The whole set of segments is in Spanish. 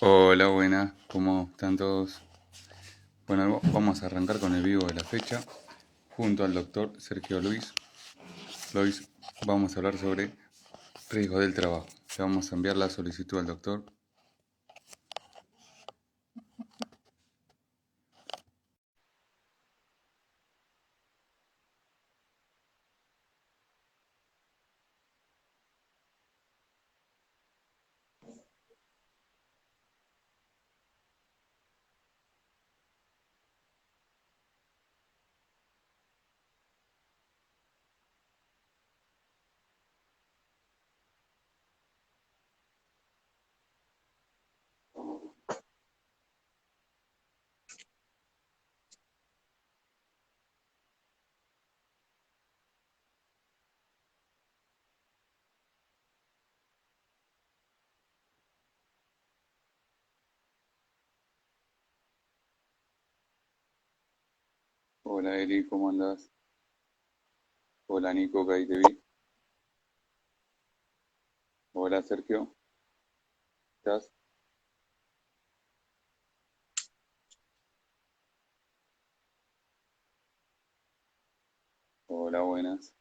Hola, buenas, ¿cómo están todos? Bueno, vamos a arrancar con el vivo de la fecha, junto al doctor Sergio Luis. Luis, vamos a hablar sobre riesgos del trabajo. Le vamos a enviar la solicitud al doctor. Hola Eli, ¿cómo andás? Hola Nico, que ahí te vi. Hola Sergio, ¿estás? Hola, buenas.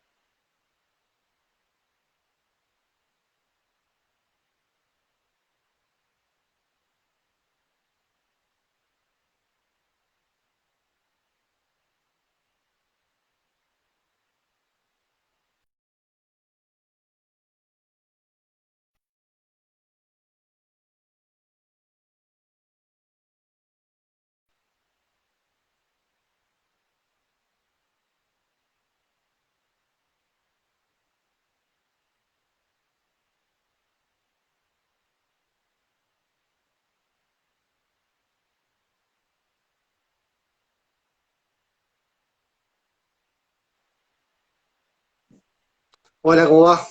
Hola, ¿cómo va?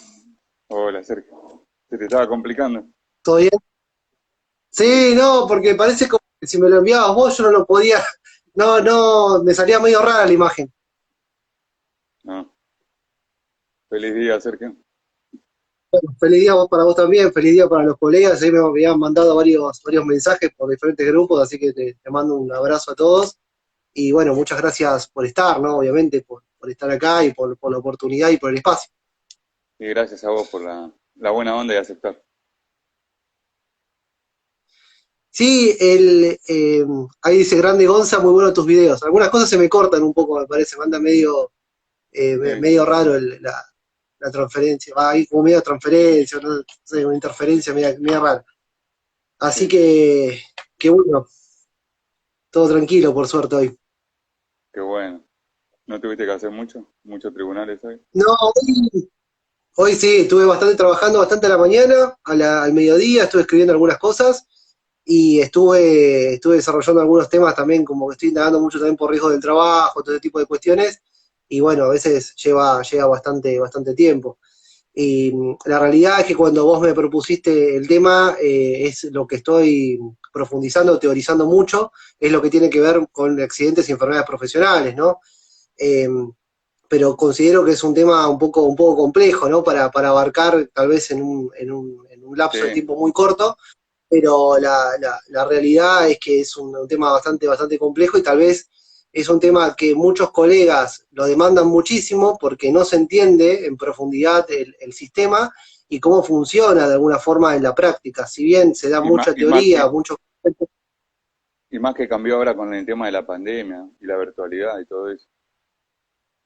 Hola Sergio, ¿se te estaba complicando? ¿Todo bien? Sí, no, porque parece como que si me lo enviabas vos yo no lo podía, no, me salía medio rara la imagen. No. Feliz día Sergio. Bueno, feliz día para vos también, feliz día para los colegas, ahí me habían mandado varios mensajes por diferentes grupos, así que te mando un abrazo a todos. Y bueno, muchas gracias por estar, ¿no? Obviamente, por estar acá y por la oportunidad y por el espacio. Y gracias a vos por la buena onda y aceptar. Sí, ahí dice Grande Gonza, muy bueno tus videos. Algunas cosas se me cortan un poco, me parece, me anda Sí, medio raro la transferencia, va ahí como medio transferencia, no sé, una interferencia media rara. Así sí, que bueno, todo tranquilo por suerte hoy. qué bueno. ¿No tuviste que hacer mucho? ¿Muchos tribunales hoy? No, hoy sí, estuve bastante trabajando bastante a la mañana, al mediodía, estuve escribiendo algunas cosas y estuve desarrollando algunos temas también, como que estoy indagando mucho también por riesgo del trabajo, todo ese tipo de cuestiones, y bueno, a veces lleva bastante tiempo. Y la realidad es que cuando vos me propusiste el tema, es lo que estoy profundizando, teorizando mucho, es lo que tiene que ver con accidentes y enfermedades profesionales, ¿no? Eh, pero considero que es un tema un poco complejo, ¿no? Para abarcar tal vez en un lapso de Sí, tiempo muy corto, pero la realidad es que es un tema bastante complejo y tal vez es un tema que muchos colegas lo demandan muchísimo porque no se entiende en profundidad el sistema y cómo funciona de alguna forma en la práctica. Si bien se da y más, mucha teoría, mucho... y más que cambió ahora con el tema de la pandemia y la virtualidad y todo eso.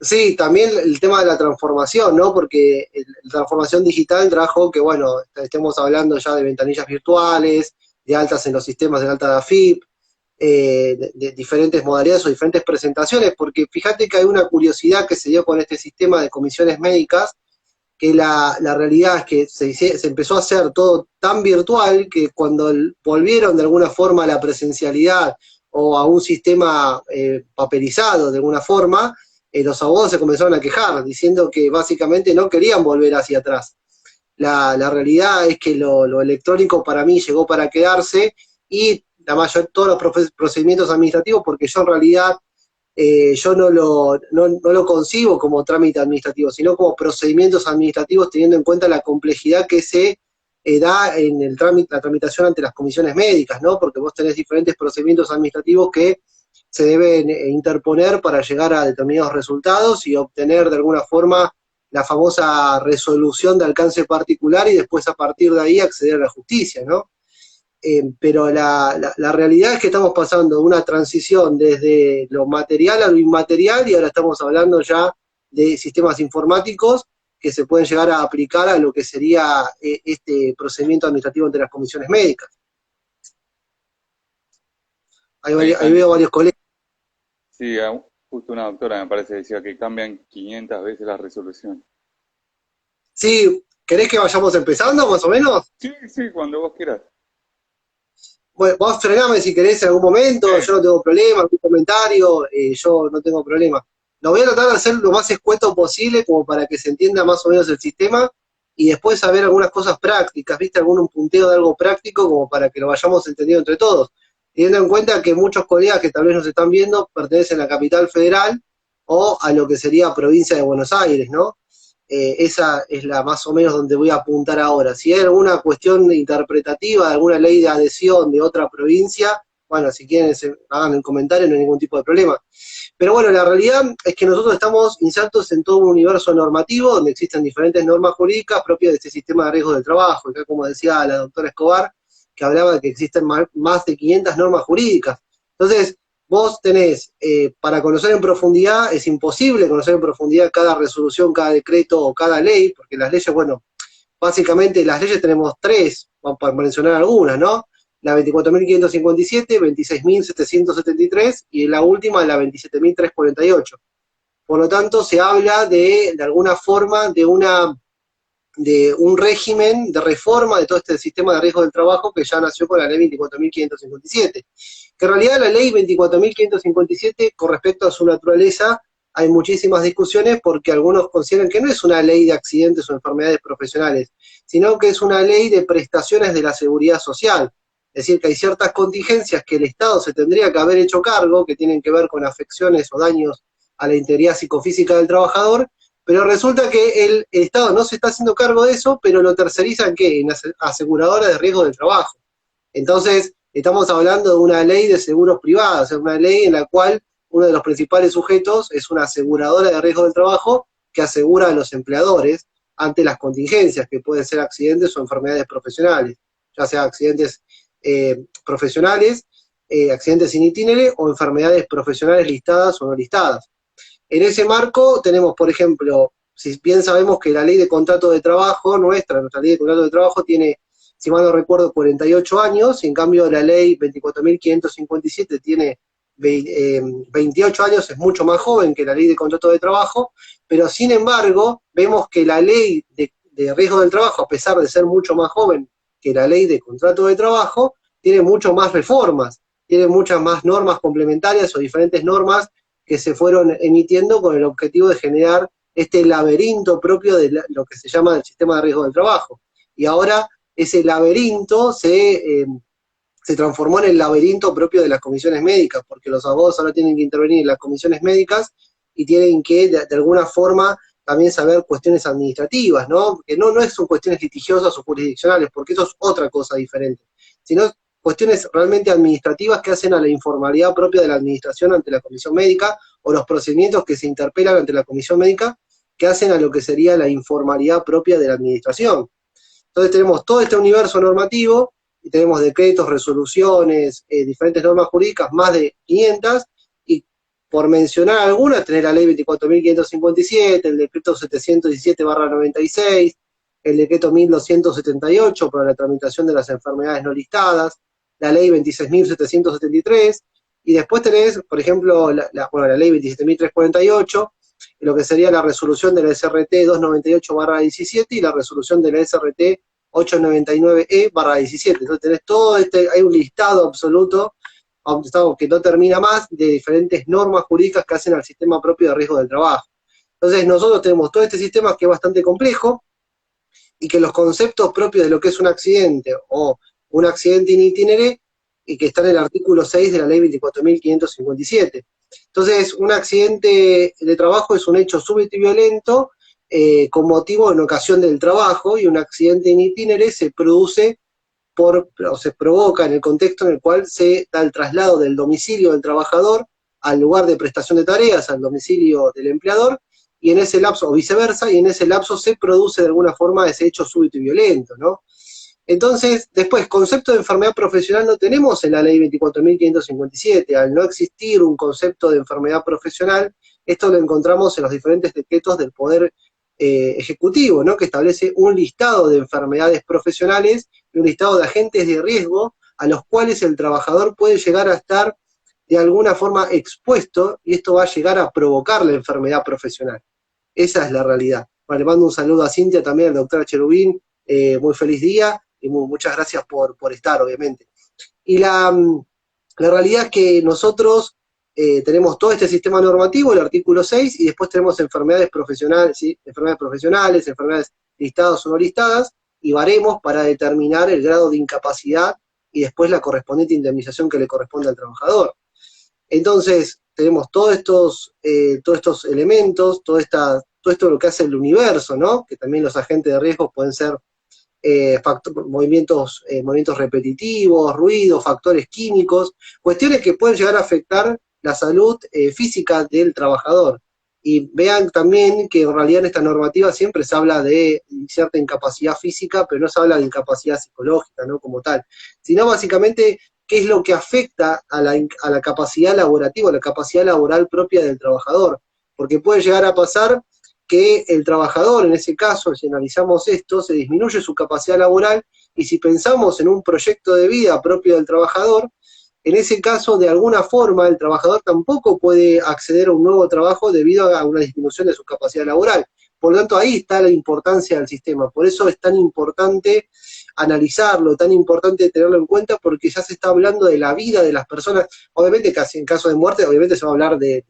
Sí, también el tema de la transformación, ¿no? Porque la transformación digital trajo que, bueno, estemos hablando ya de ventanillas virtuales, de altas en los sistemas de alta de AFIP, de diferentes modalidades o diferentes presentaciones, porque fíjate que hay una curiosidad que se dio con este sistema de comisiones médicas, que la realidad es que se empezó a hacer todo tan virtual que cuando volvieron de alguna forma a la presencialidad o a un sistema papelizado de alguna forma, los abogados se comenzaron a quejar, diciendo que básicamente no querían volver hacia atrás. La realidad es que lo electrónico para mí llegó para quedarse y todos los procedimientos administrativos, porque yo en realidad yo no lo concibo como trámite administrativo, sino como procedimientos administrativos teniendo en cuenta la complejidad que se da en el trámite, la tramitación ante las comisiones médicas, ¿no? Porque vos tenés diferentes procedimientos administrativos que se deben interponer para llegar a determinados resultados y obtener de alguna forma la famosa resolución de alcance particular y después a partir de ahí acceder a la justicia, ¿no? Pero la realidad es que estamos pasando de una transición desde lo material a lo inmaterial y ahora estamos hablando ya de sistemas informáticos que se pueden llegar a aplicar a lo que sería este procedimiento administrativo ante las comisiones médicas. Ahí veo varios colegas. Sí, justo una doctora me parece decía que cambian 500 veces la resolución. Sí, ¿querés que vayamos empezando más o menos? Sí, sí, cuando vos quieras. Bueno, vos frename si querés en algún momento, yo no tengo problema, algún comentario, yo no tengo problema. Lo voy a tratar de hacer lo más escueto posible como para que se entienda más o menos el sistema y después saber algunas cosas prácticas, ¿viste? Algún punteo de algo práctico como para que lo vayamos entendiendo entre todos. Teniendo en cuenta que muchos colegas que tal vez nos están viendo pertenecen a la capital federal o a lo que sería provincia de Buenos Aires, ¿no? Esa es la más o menos donde voy a apuntar ahora. Si hay alguna cuestión interpretativa de alguna ley de adhesión de otra provincia, bueno, si quieren hagan el comentario, no hay ningún tipo de problema. Pero bueno, la realidad es que nosotros estamos insertos en todo un universo normativo donde existen diferentes normas jurídicas propias de este sistema de riesgos del trabajo. Acá, como decía la doctora Escobar, que hablaba de que existen más de 500 normas jurídicas. Entonces, vos tenés, para conocer en profundidad, es imposible conocer en profundidad cada resolución, cada decreto o cada ley, porque las leyes, bueno, básicamente las leyes tenemos tres, vamos a mencionar algunas, ¿no? La 24.557, 26.773 y la última, la 27.348. Por lo tanto, se habla de alguna forma, de un régimen de reforma de todo este sistema de riesgo del trabajo que ya nació con la ley 24.557. Que en realidad la ley 24.557, con respecto a su naturaleza, hay muchísimas discusiones porque algunos consideran que no es una ley de accidentes o enfermedades profesionales, sino que es una ley de prestaciones de la seguridad social. Es decir, que hay ciertas contingencias que el Estado se tendría que haber hecho cargo, que tienen que ver con afecciones o daños a la integridad psicofísica del trabajador, pero resulta que el Estado no se está haciendo cargo de eso, pero lo terceriza ¿en qué? En aseguradoras de riesgo del trabajo. Entonces, estamos hablando de una ley de seguros privados, o sea, una ley en la cual uno de los principales sujetos es una aseguradora de riesgo del trabajo que asegura a los empleadores ante las contingencias, que pueden ser accidentes o enfermedades profesionales, ya sea accidentes profesionales, accidentes in itinere o enfermedades profesionales listadas o no listadas. En ese marco tenemos, por ejemplo, si bien sabemos que la ley de contrato de trabajo nuestra ley de contrato de trabajo tiene, si mal no recuerdo, 48 años, y en cambio la ley 24.557 tiene 28 años, es mucho más joven que la ley de contrato de trabajo, pero sin embargo vemos que la ley de riesgo del trabajo, a pesar de ser mucho más joven que la ley de contrato de trabajo, tiene mucho más reformas, tiene muchas más normas complementarias o diferentes normas que se fueron emitiendo con el objetivo de generar este laberinto propio de lo que se llama el sistema de riesgo del trabajo. Y ahora ese laberinto se transformó en el laberinto propio de las comisiones médicas, porque los abogados ahora tienen que intervenir en las comisiones médicas y tienen que, de alguna forma, también saber cuestiones administrativas, ¿no? Que no son cuestiones litigiosas o jurisdiccionales, porque eso es otra cosa diferente, sino cuestiones realmente administrativas que hacen a la informalidad propia de la administración ante la comisión médica o los procedimientos que se interpelan ante la comisión médica que hacen a lo que sería la informalidad propia de la administración. Entonces tenemos todo este universo normativo y tenemos decretos, resoluciones, diferentes normas jurídicas, más de 500, y por mencionar algunas, tenés la ley 24.557, el decreto 717/96, el decreto 1.278 para la tramitación de las enfermedades no listadas, la ley 26.773, y después tenés, por ejemplo, la ley 27.348, lo que sería la resolución de la SRT 298/17 y la resolución de la SRT 899E/17. Entonces tenés todo hay un listado absoluto que no termina más, de diferentes normas jurídicas que hacen al sistema propio de riesgo del trabajo. Entonces nosotros tenemos todo este sistema que es bastante complejo y que los conceptos propios de lo que es un accidente o un accidente in itinere, y que está en el artículo 6 de la ley 24.557. Entonces, un accidente de trabajo es un hecho súbito y violento con motivo en ocasión del trabajo, y un accidente in itinere se produce o se provoca en el contexto en el cual se da el traslado del domicilio del trabajador al lugar de prestación de tareas, al domicilio del empleador, y en ese lapso, o viceversa, y en ese lapso se produce de alguna forma ese hecho súbito y violento, ¿no? Entonces, después, concepto de enfermedad profesional no tenemos en la ley 24.557. Al no existir un concepto de enfermedad profesional, esto lo encontramos en los diferentes decretos del Poder Ejecutivo, ¿no? Que establece un listado de enfermedades profesionales y un listado de agentes de riesgo a los cuales el trabajador puede llegar a estar de alguna forma expuesto, y esto va a llegar a provocar la enfermedad profesional. Esa es la realidad. Bueno, le mando un saludo a Cintia, también al doctor Cherubín, muy feliz día, y muchas gracias por estar, obviamente. Y la realidad es que nosotros tenemos todo este sistema normativo, el artículo 6, y después tenemos enfermedades profesionales, ¿sí? Enfermedades listadas o no listadas, y baremos para determinar el grado de incapacidad y después la correspondiente indemnización que le corresponde al trabajador. Entonces, tenemos todos estos elementos, todo esto lo que hace el universo, ¿no? Que también los agentes de riesgo pueden ser movimientos repetitivos, ruidos, factores químicos, cuestiones que pueden llegar a afectar la salud física del trabajador. Y vean también que en realidad en esta normativa siempre se habla de cierta incapacidad física, pero no se habla de incapacidad psicológica, ¿no? Como tal, sino básicamente qué es lo que afecta a la capacidad laborativa, a la capacidad laboral propia del trabajador. Porque puede llegar a pasar que el trabajador, en ese caso, si analizamos esto, se disminuye su capacidad laboral, y si pensamos en un proyecto de vida propio del trabajador, en ese caso, de alguna forma, el trabajador tampoco puede acceder a un nuevo trabajo debido a una disminución de su capacidad laboral. Por lo tanto, ahí está la importancia del sistema. Por eso es tan importante analizarlo, tan importante tenerlo en cuenta, porque ya se está hablando de la vida de las personas. Obviamente, casi en caso de muerte, obviamente se va a hablar de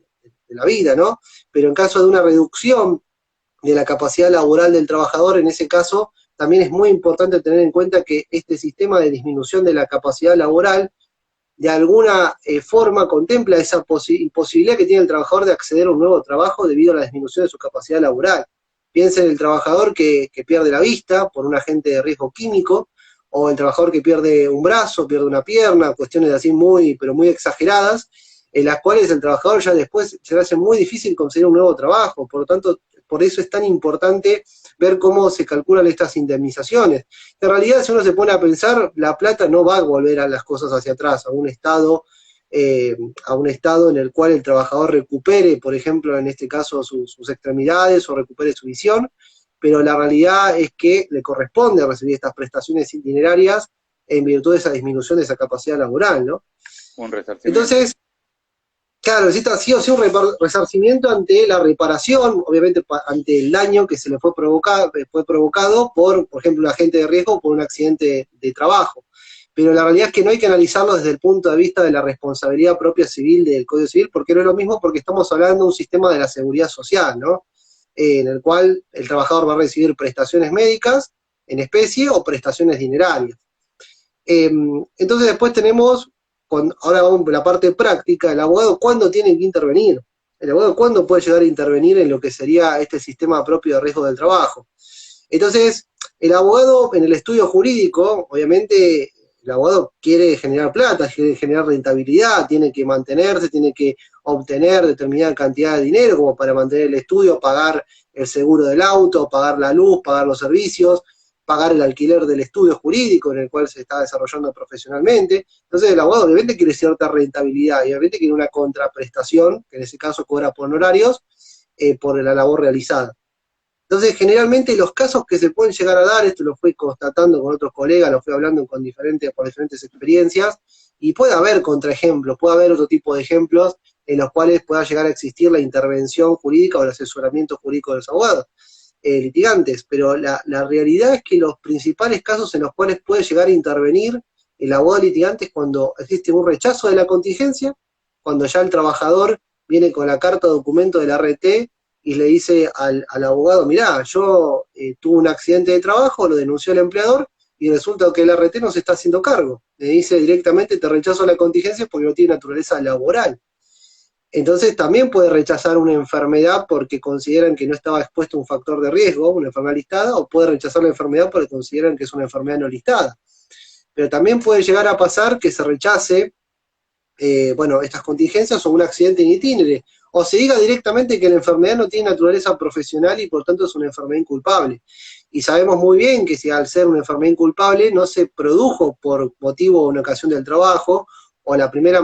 la vida, ¿no? Pero en caso de una reducción de la capacidad laboral del trabajador, en ese caso, también es muy importante tener en cuenta que este sistema de disminución de la capacidad laboral de alguna forma contempla esa imposibilidad que tiene el trabajador de acceder a un nuevo trabajo debido a la disminución de su capacidad laboral. Piensen en el trabajador que pierde la vista por un agente de riesgo químico, o el trabajador que pierde un brazo, pierde una pierna, cuestiones así pero muy exageradas, en las cuales el trabajador ya después se le hace muy difícil conseguir un nuevo trabajo. Por lo tanto, por eso es tan importante ver cómo se calculan estas indemnizaciones. En realidad, si uno se pone a pensar, la plata no va a volver a las cosas hacia atrás, a un estado en el cual el trabajador recupere, por ejemplo, en este caso, sus extremidades, o recupere su visión, pero la realidad es que le corresponde recibir estas prestaciones itinerarias en virtud de esa disminución de esa capacidad laboral, ¿no? Un resarcimiento. Entonces, claro, necesita sí o sí un resarcimiento ante la reparación, obviamente ante el daño que se le fue provocado por ejemplo, un agente de riesgo o por un accidente de trabajo. Pero la realidad es que no hay que analizarlo desde el punto de vista de la responsabilidad propia civil del Código Civil, porque no es lo mismo, porque estamos hablando de un sistema de la seguridad social, ¿no? En el cual el trabajador va a recibir prestaciones médicas en especie o prestaciones dinerarias. Entonces después tenemos, ahora vamos a la parte práctica, el abogado cuándo tiene que intervenir. El abogado cuándo puede llegar a intervenir en lo que sería este sistema propio de riesgo del trabajo. Entonces, el abogado en el estudio jurídico, obviamente, el abogado quiere generar plata, quiere generar rentabilidad, tiene que mantenerse, tiene que obtener determinada cantidad de dinero como para mantener el estudio, pagar el seguro del auto, pagar la luz, pagar los servicios, pagar el alquiler del estudio jurídico en el cual se está desarrollando profesionalmente. Entonces el abogado obviamente quiere cierta rentabilidad y obviamente quiere una contraprestación, que en ese caso cobra por honorarios, por la labor realizada. Entonces, generalmente los casos que se pueden llegar a dar, esto lo fui constatando con otros colegas, lo fui hablando por diferentes experiencias, y puede haber contraejemplos, puede haber otro tipo de ejemplos en los cuales pueda llegar a existir la intervención jurídica o el asesoramiento jurídico de los abogados litigantes, pero la realidad es que los principales casos en los cuales puede llegar a intervenir el abogado litigante es cuando existe un rechazo de la contingencia, cuando ya el trabajador viene con la carta o documento del RT y le dice al abogado, mirá, yo tuve un accidente de trabajo, lo denunció el empleador, y resulta que el RT no se está haciendo cargo. Le dice directamente, te rechazo la contingencia porque no tiene naturaleza laboral. Entonces también puede rechazar una enfermedad porque consideran que no estaba expuesto a un factor de riesgo, una enfermedad listada, o puede rechazar la enfermedad porque consideran que es una enfermedad no listada. Pero también puede llegar a pasar que se rechace bueno, estas contingencias o un accidente in itinere, o se diga directamente que la enfermedad no tiene naturaleza profesional y por tanto es una enfermedad inculpable. Y sabemos muy bien que si al ser una enfermedad inculpable no se produjo por motivo o una ocasión del trabajo, o la primera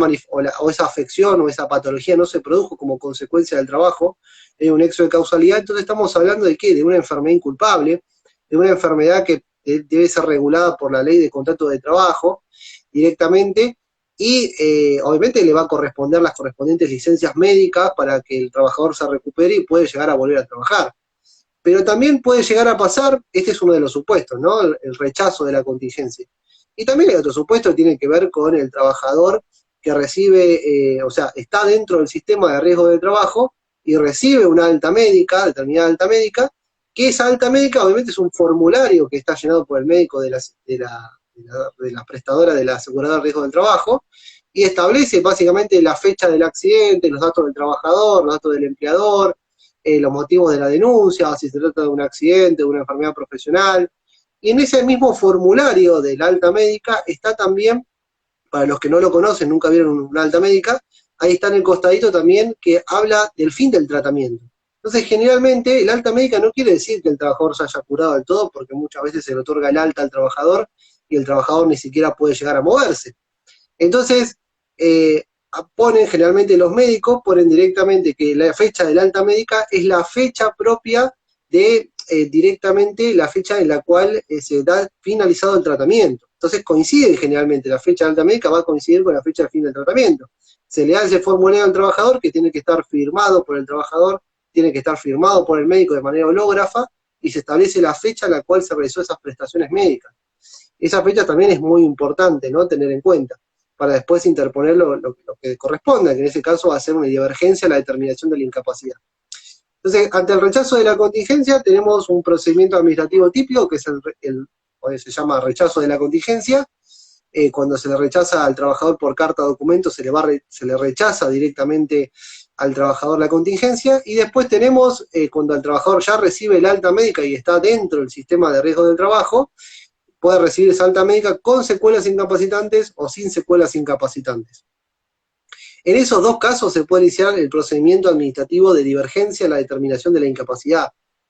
o esa afección o esa patología no se produjo como consecuencia del trabajo, es un nexo de causalidad, entonces estamos hablando de qué? De una enfermedad inculpable, de una enfermedad que debe ser regulada por la ley de contrato de trabajo directamente, y obviamente le va a corresponder las correspondientes licencias médicas para que el trabajador se recupere y puede llegar a volver a trabajar. Pero también puede llegar a pasar, este es uno de los supuestos, ¿no? El rechazo de la contingencia. Y también hay otro supuesto que tiene que ver con el trabajador que recibe, o sea, está dentro del sistema de riesgo de trabajo y recibe una alta médica, determinada alta médica, que esa alta médica obviamente es un formulario que está llenado por el médico de la prestadora de la aseguradora de riesgo del trabajo, y establece básicamente la fecha del accidente, los datos del trabajador, los datos del empleador, los motivos de la denuncia, si se trata de un accidente, de una enfermedad profesional. Y en ese mismo formulario de la alta médica está también, para los que no lo conocen, nunca vieron una alta médica, ahí está en el costadito también que habla del fin del tratamiento. Entonces, generalmente, el alta médica no quiere decir que el trabajador se haya curado del todo, porque muchas veces se le otorga el alta al trabajador y el trabajador ni siquiera puede llegar a moverse. Entonces, ponen generalmente los médicos, ponen directamente que la fecha del alta médica es la fecha propia de directamente la fecha en la cual se da finalizado el tratamiento. Entonces coinciden generalmente, la fecha de alta médica va a coincidir con la fecha de fin del tratamiento. Se le da ese formulario al trabajador que tiene que estar firmado por el trabajador, tiene que estar firmado por el médico de manera hológrafa y se establece la fecha en la cual se realizó esas prestaciones médicas. Esa fecha también es muy importante, ¿no? Tener en cuenta, para después interponer lo que corresponda, que en ese caso va a ser una divergencia a la determinación de la incapacidad. Entonces, ante el rechazo de la contingencia, tenemos un procedimiento administrativo típico, que es se llama rechazo de la contingencia. Cuando se le rechaza al trabajador por carta o documento, se le rechaza directamente al trabajador la contingencia. Y después tenemos, cuando el trabajador ya recibe el alta médica y está dentro del sistema de riesgo del trabajo, puede recibir esa alta médica con secuelas incapacitantes o sin secuelas incapacitantes. En esos dos casos se puede iniciar el procedimiento administrativo de divergencia a la determinación de la incapacidad.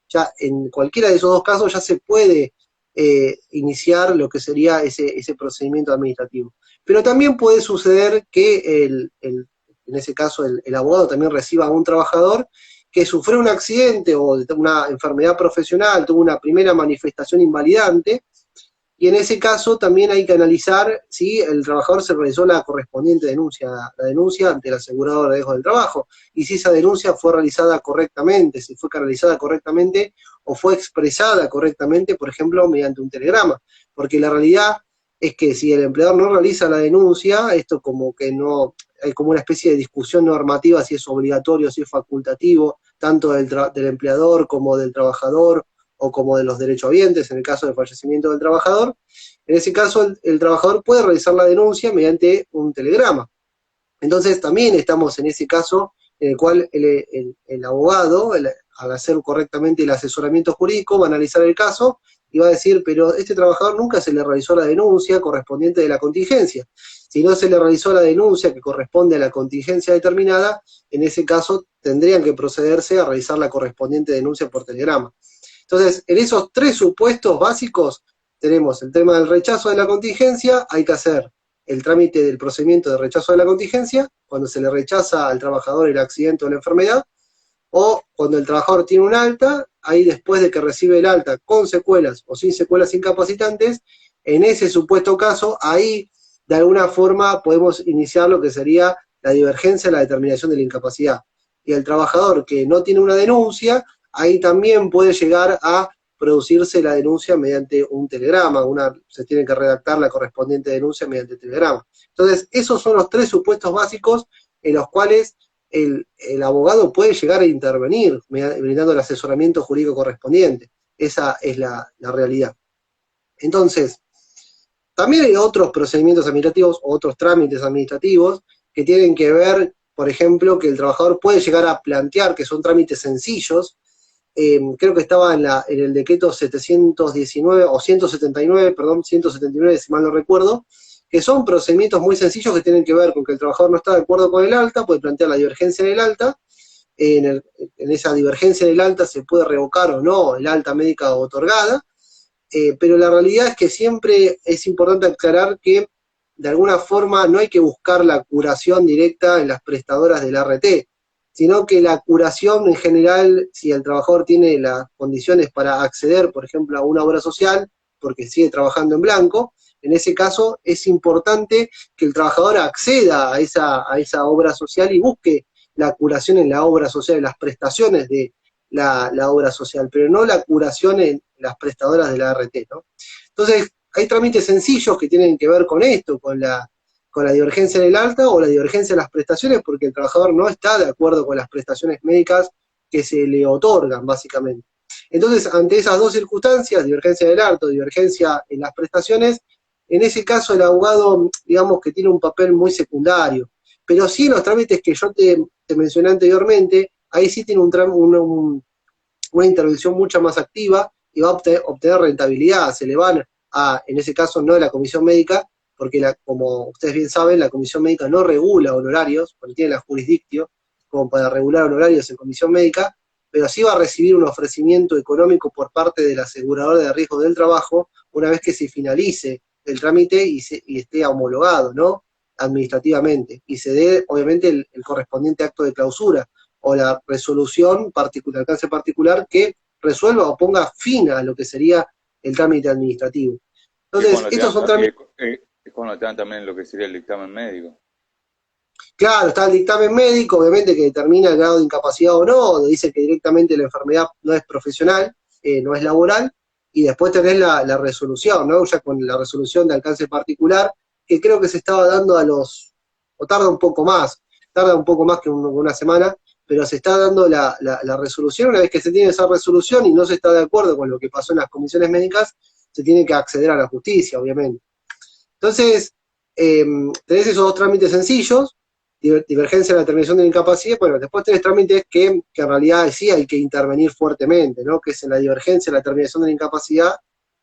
Ya en cualquiera de esos dos casos ya se puede iniciar lo que sería ese procedimiento administrativo. Pero también puede suceder que en ese caso el abogado también reciba a un trabajador que sufrió un accidente o una enfermedad profesional, tuvo una primera manifestación invalidante, y en ese caso también hay que analizar si el trabajador se realizó la correspondiente denuncia, la denuncia ante el asegurador de riesgo del trabajo, y si esa denuncia fue realizada correctamente, si fue realizada correctamente o fue expresada correctamente, por ejemplo, mediante un telegrama. Porque la realidad es que si el empleador no realiza la denuncia, esto como que no, hay como una especie de discusión normativa si es obligatorio, si es facultativo, tanto del empleador como del trabajador, o como de los derechohabientes en el caso del fallecimiento del trabajador. En ese caso, el trabajador puede realizar la denuncia mediante un telegrama. Entonces, también estamos en ese caso en el cual el abogado, al hacer correctamente el asesoramiento jurídico, va a analizar el caso y va a decir, pero este trabajador nunca se le realizó la denuncia correspondiente de la contingencia. Si no se le realizó la denuncia que corresponde a la contingencia determinada, en ese caso tendrían que procederse a realizar la correspondiente denuncia por telegrama. Entonces, en esos tres supuestos básicos tenemos el tema del rechazo de la contingencia, hay que hacer el trámite del procedimiento de rechazo de la contingencia, cuando se le rechaza al trabajador el accidente o la enfermedad, o cuando el trabajador tiene un alta, ahí después de que recibe el alta con secuelas o sin secuelas incapacitantes, en ese supuesto caso, ahí de alguna forma podemos iniciar lo que sería la divergencia, la determinación de la incapacidad. Y el trabajador que no tiene una denuncia, ahí también puede llegar a producirse la denuncia mediante un telegrama, se tiene que redactar la correspondiente denuncia mediante telegrama. Entonces, esos son los tres supuestos básicos en los cuales el abogado puede llegar a intervenir, brindando el asesoramiento jurídico correspondiente. Esa es la realidad. Entonces, también hay otros procedimientos administrativos, otros trámites administrativos, que tienen que ver por ejemplo, que el trabajador puede llegar a plantear, que son trámites sencillos. Creo que estaba en el decreto 719, o 179, perdón, 179, si mal no recuerdo, que son procedimientos muy sencillos que tienen que ver con que el trabajador no está de acuerdo con el alta, puede plantear la divergencia en el alta, en esa divergencia del alta se puede revocar o no el alta médica otorgada, pero la realidad es que siempre es importante aclarar que de alguna forma no hay que buscar la curación directa en las prestadoras del RT, sino que la curación en general, si el trabajador tiene las condiciones para acceder, por ejemplo, a una obra social, porque sigue trabajando en blanco, en ese caso es importante que el trabajador acceda a esa obra social y busque la curación en la obra social, en las prestaciones de la obra social, pero no la curación en las prestadoras de la ART, ¿no? Entonces, hay trámites sencillos que tienen que ver con esto, con la divergencia del alta o la divergencia de las prestaciones, porque el trabajador no está de acuerdo con las prestaciones médicas que se le otorgan, básicamente. Entonces, ante esas dos circunstancias, divergencia del alta, divergencia en las prestaciones, en ese caso el abogado, digamos que tiene un papel muy secundario, pero sí en los trámites que yo te mencioné anteriormente, ahí sí tiene una intervención mucho más activa y va a obtener rentabilidad, se le van en ese caso no de la comisión médica, porque como ustedes bien saben, la comisión médica no regula honorarios, porque tiene la jurisdicción como para regular honorarios en comisión médica, pero sí va a recibir un ofrecimiento económico por parte del asegurador de riesgo del trabajo una vez que se finalice el trámite y esté homologado, ¿no? Administrativamente, y se dé, obviamente, el correspondiente acto de clausura o la resolución particular, alcance particular, que resuelva o ponga fin a lo que sería el trámite administrativo. Entonces, estos son trámites. Es cuando te dan también lo que sería el dictamen médico. Claro, está el dictamen médico, obviamente, que determina el grado de incapacidad o no, donde dice que directamente la enfermedad no es profesional, no es laboral, y después tenés la resolución, ¿no? Ya con la resolución de alcance particular, que creo que se estaba dando o tarda un poco más que una semana, pero se está dando la resolución. Una vez que se tiene esa resolución y no se está de acuerdo con lo que pasó en las comisiones médicas, se tiene que acceder a la justicia, obviamente. Entonces, tenés esos dos trámites sencillos, divergencia en la determinación de la incapacidad, bueno, después tenés trámites que en realidad sí hay que intervenir fuertemente, ¿no? Que es en la divergencia, la determinación de la incapacidad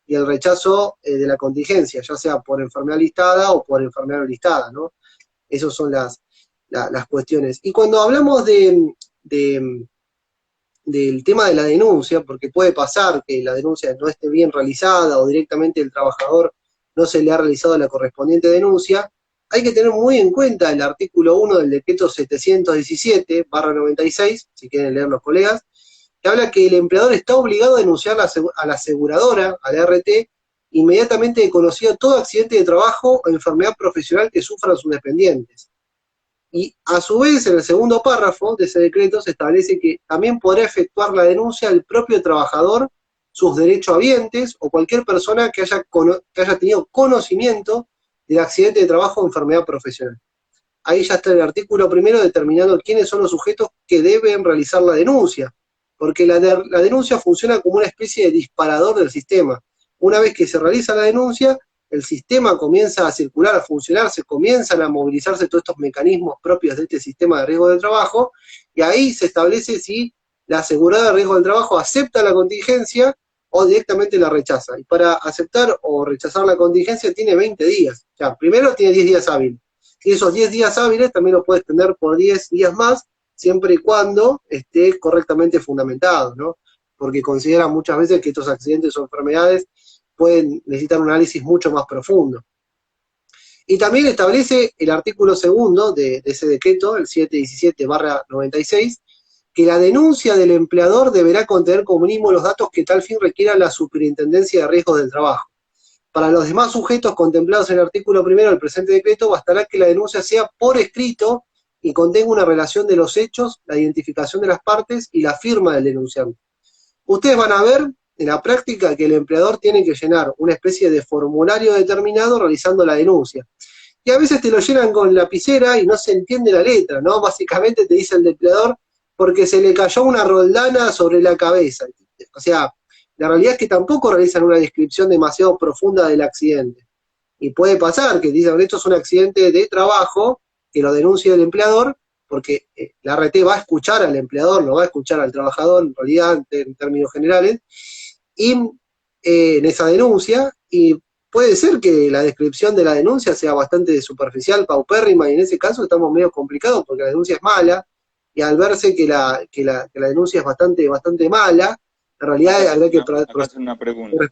y el rechazo de la contingencia, ya sea por enfermedad listada o por enfermedad no listada, ¿no? Esas son las cuestiones. Y cuando hablamos del tema de la denuncia, porque puede pasar que la denuncia no esté bien realizada o directamente el trabajador no se le ha realizado la correspondiente denuncia, hay que tener muy en cuenta el artículo 1 del decreto 717/96, si quieren leer los colegas, que habla que el empleador está obligado a denunciar a la aseguradora, a la RT, inmediatamente de conocido todo accidente de trabajo o enfermedad profesional que sufran sus dependientes. Y a su vez, en el segundo párrafo de ese decreto se establece que también podrá efectuar la denuncia el propio trabajador, sus derechohabientes o cualquier persona que haya tenido conocimiento del accidente de trabajo o enfermedad profesional. Ahí ya está el artículo primero determinando quiénes son los sujetos que deben realizar la denuncia, porque la denuncia funciona como una especie de disparador del sistema. Una vez que se realiza la denuncia, el sistema comienza a circular, a funcionar, se comienzan a movilizarse todos estos mecanismos propios de este sistema de riesgo del trabajo, y ahí se establece si la aseguradora de riesgo del trabajo acepta la contingencia o directamente la rechaza. Y para aceptar o rechazar la contingencia tiene 20 días. O sea, primero tiene 10 días hábiles. Y esos 10 días hábiles también lo puedes tener por 10 días más, siempre y cuando esté correctamente fundamentado, ¿no? Porque consideran muchas veces que estos accidentes o enfermedades pueden necesitar un análisis mucho más profundo. Y también establece el artículo segundo de ese decreto, el 717/96, que la denuncia del empleador deberá contener como mínimo los datos que tal fin requiera la Superintendencia de Riesgos del Trabajo. Para los demás sujetos contemplados en el artículo primero del presente decreto, bastará que la denuncia sea por escrito y contenga una relación de los hechos, la identificación de las partes y la firma del denunciante. Ustedes van a ver en la práctica que el empleador tiene que llenar una especie de formulario determinado realizando la denuncia. Y a veces te lo llenan con lapicera y no se entiende la letra, ¿no? Básicamente te dice el empleador porque se le cayó una roldana sobre la cabeza. O sea, la realidad es que tampoco realizan una descripción demasiado profunda del accidente. Y puede pasar que dicen, esto es un accidente de trabajo, que lo denuncie el empleador, porque la RT va a escuchar al empleador, no va a escuchar al trabajador, en realidad, en términos generales, y en esa denuncia, y puede ser que la descripción de la denuncia sea bastante superficial, paupérrima, y en ese caso estamos medio complicados porque la denuncia es mala, y al verse que la denuncia es bastante mala, en realidad habrá que Acá es una pregunta.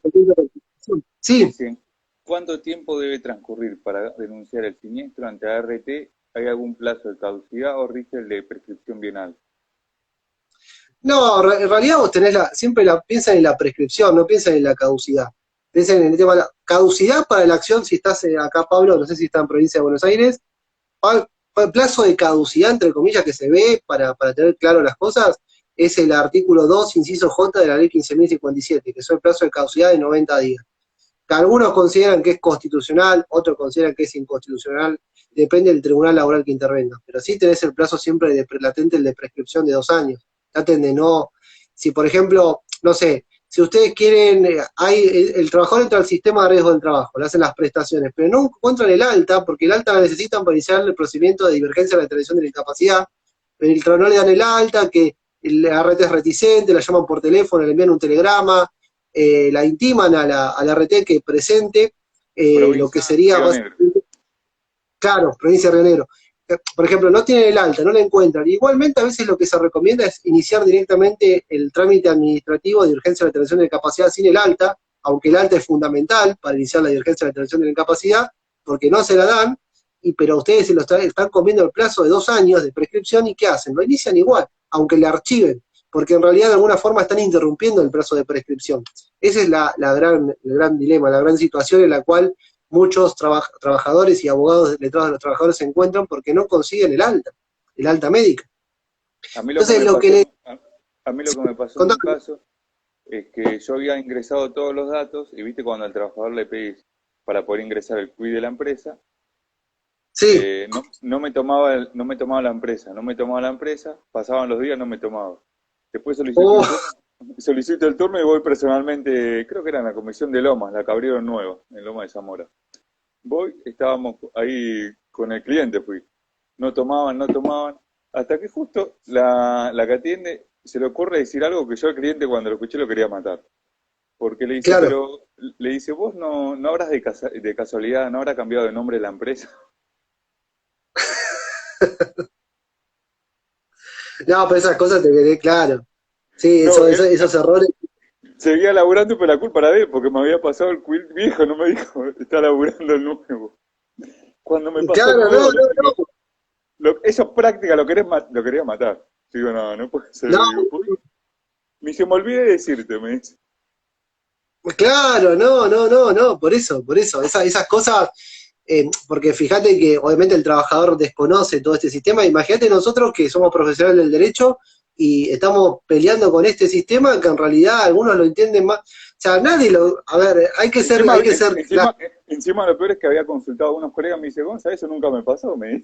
Sí. Dicen, ¿cuánto tiempo debe transcurrir para denunciar el siniestro ante ART? ¿Hay algún plazo de caducidad o rige el de prescripción bienal? No, en realidad vos siempre piensan en la prescripción, no piensan en la caducidad. Piensan en el tema de la caducidad para la acción, si estás acá, Pablo, no sé si está en provincia de Buenos Aires, el plazo de caducidad, entre comillas, que se ve para tener claro las cosas, es el artículo 2, inciso J de la ley 15.057, que es el plazo de caducidad de 90 días. Que algunos consideran que es constitucional, otros consideran que es inconstitucional, depende del tribunal laboral que intervenga. Pero sí tenés el plazo siempre latente, el de prescripción de 2 años. Traten de no, si por ejemplo, no sé, si ustedes quieren, el trabajador entra al sistema de riesgo del trabajo, le hacen las prestaciones, pero no encuentran el alta, porque el alta la necesitan para iniciar el procedimiento de divergencia de la determinación de la incapacidad, pero no le dan el alta, que el RT es reticente, la llaman por teléfono, le envían un telegrama, la intiman a la RT que presente lo que sería básicamente, claro, provincia de Río Negro. Por ejemplo, no tienen el alta, no la encuentran. Igualmente, a veces lo que se recomienda es iniciar directamente el trámite administrativo de urgencia de determinación de incapacidad sin el alta, aunque el alta es fundamental para iniciar la urgencia de determinación de la incapacidad, porque no se la dan, pero ustedes se lo están comiendo el plazo de 2 años de prescripción y ¿qué hacen? Lo inician igual, aunque le archiven, porque en realidad de alguna forma están interrumpiendo el plazo de prescripción. Ese es el gran dilema, la gran situación en la cual muchos trabajadores y abogados letrados de los trabajadores se encuentran porque no consiguen el alta médica. A mí lo que me pasó en un caso es que yo había ingresado todos los datos y viste cuando al trabajador le pedís para poder ingresar el CUI de la empresa, sí. no me tomaba la empresa, pasaban los días, no me tomaba. Después solicito el turno y voy personalmente, creo que era en la comisión de Lomas, la que abrieron nueva, en Lomas de Zamora. Estábamos ahí con el cliente, no tomaban, hasta que justo la que atiende se le ocurre decir algo que yo al cliente cuando lo escuché lo quería matar. Porque le dice, claro. vos no habrás de casualidad, no habrá cambiado de nombre la empresa. No, pero esas cosas te quedé claro. Sí, esos errores. Seguía laburando, pero la culpa era de él, porque me había pasado el quill viejo, no me dijo, está laburando el nuevo. Cuando me pasó claro, el nuevo, no. eso es práctica, lo quería matar. Digo, no puede ser. No. Me dice, me olvidé de decirte, me dice. Claro, no, por eso, esas cosas, porque fíjate que obviamente el trabajador desconoce todo este sistema, imagínate nosotros que somos profesionales del derecho y estamos peleando con este sistema que en realidad algunos lo entienden más, o sea, a ver, hay que ser... Encima lo peor es que había consultado a unos colegas, me dice, Gonza, eso nunca me pasó, me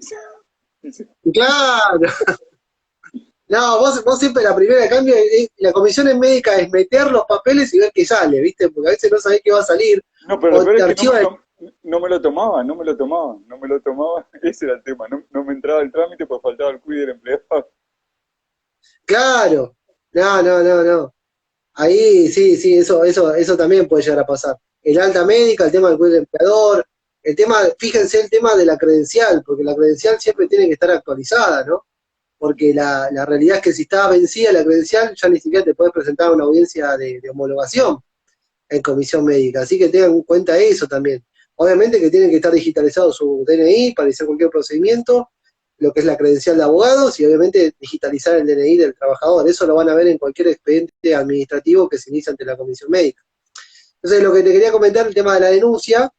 dice. Claro. No, vos siempre la primera cambio, la comisión en médica es meter los papeles y ver qué sale, ¿viste? Porque a veces no sabés qué va a salir. No, pero lo peor es que no me lo tomaba, ese era el tema, no me entraba el trámite porque faltaba el CUI del empleado. Claro, no. Ahí sí, eso también puede llegar a pasar. El alta médica, el tema del CUI del empleador, fíjense el tema de la credencial, porque la credencial siempre tiene que estar actualizada, ¿no? Porque la realidad es que si está vencida la credencial, ya ni siquiera te podés presentar a una audiencia de homologación en comisión médica. Así que tengan en cuenta eso también. Obviamente que tienen que estar digitalizados su DNI para iniciar cualquier procedimiento, lo que es la credencial de abogados, y obviamente digitalizar el DNI del trabajador. Eso lo van a ver en cualquier expediente administrativo que se inicie ante la comisión médica. Entonces, lo que te quería comentar, el tema de la denuncia,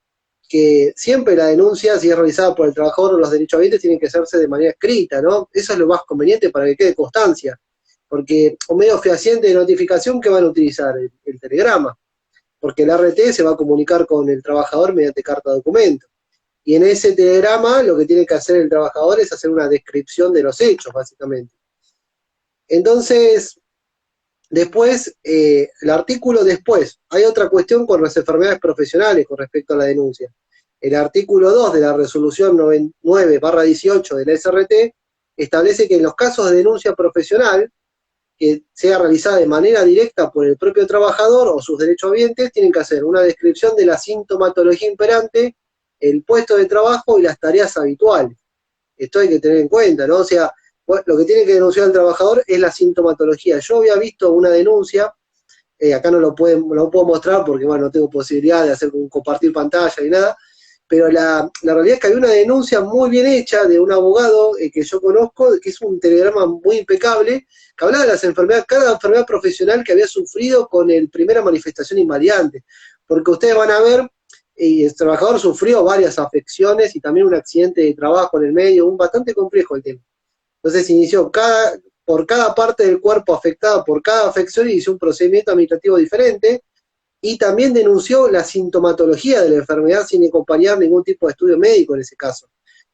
que siempre la denuncia, si es realizada por el trabajador o los derechohabientes, tienen que hacerse de manera escrita, ¿no? Eso es lo más conveniente para que quede constancia, porque un medio fehaciente de notificación, ¿qué van a utilizar? El telegrama, porque el RT se va a comunicar con el trabajador mediante carta documento. Y en ese telegrama lo que tiene que hacer el trabajador es hacer una descripción de los hechos, básicamente. Entonces, después, el artículo después, hay otra cuestión con las enfermedades profesionales con respecto a la denuncia. El artículo 2 de la resolución 9/18 de la SRT establece que en los casos de denuncia profesional, que sea realizada de manera directa por el propio trabajador o sus derechohabientes, tienen que hacer una descripción de la sintomatología imperante, el puesto de trabajo y las tareas habituales. Esto hay que tener en cuenta, ¿no? O sea, lo que tiene que denunciar el trabajador es la sintomatología. Yo había visto una denuncia, acá no lo puedo mostrar porque, bueno, no tengo posibilidad de hacer un compartir pantalla ni nada, pero la realidad es que había una denuncia muy bien hecha de un abogado que yo conozco, que es un telegrama muy impecable, que hablaba de las enfermedades, cada enfermedad profesional que había sufrido con el primera manifestación invalidante. Porque ustedes van a ver, el trabajador sufrió varias afecciones y también un accidente de trabajo en el medio, un bastante complejo el tema. Entonces inició por cada parte del cuerpo afectada, por cada afección, inició un procedimiento administrativo diferente, y también denunció la sintomatología de la enfermedad sin acompañar ningún tipo de estudio médico en ese caso.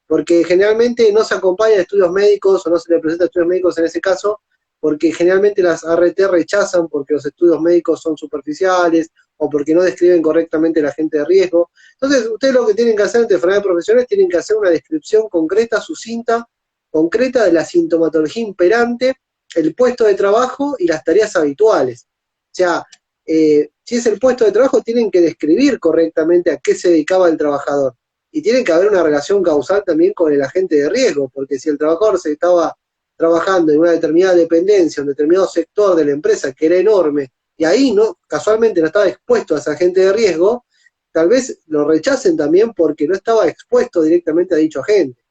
Porque generalmente no se acompañan estudios médicos o no se le presenta estudios médicos en ese caso, porque generalmente las ART rechazan porque los estudios médicos son superficiales o porque no describen correctamente el agente de riesgo. Entonces, ustedes lo que tienen que hacer ante enfermedades profesionales, tienen que hacer una descripción concreta, sucinta, concreta de la sintomatología imperante, el puesto de trabajo y las tareas habituales. O sea, si es el puesto de trabajo, tienen que describir correctamente a qué se dedicaba el trabajador. Y tiene que haber una relación causal también con el agente de riesgo, porque si el trabajador se estaba trabajando en una determinada dependencia, un determinado sector de la empresa que era enorme, y ahí no, casualmente no estaba expuesto a ese agente de riesgo, tal vez lo rechacen también porque no estaba expuesto directamente a dicho agente.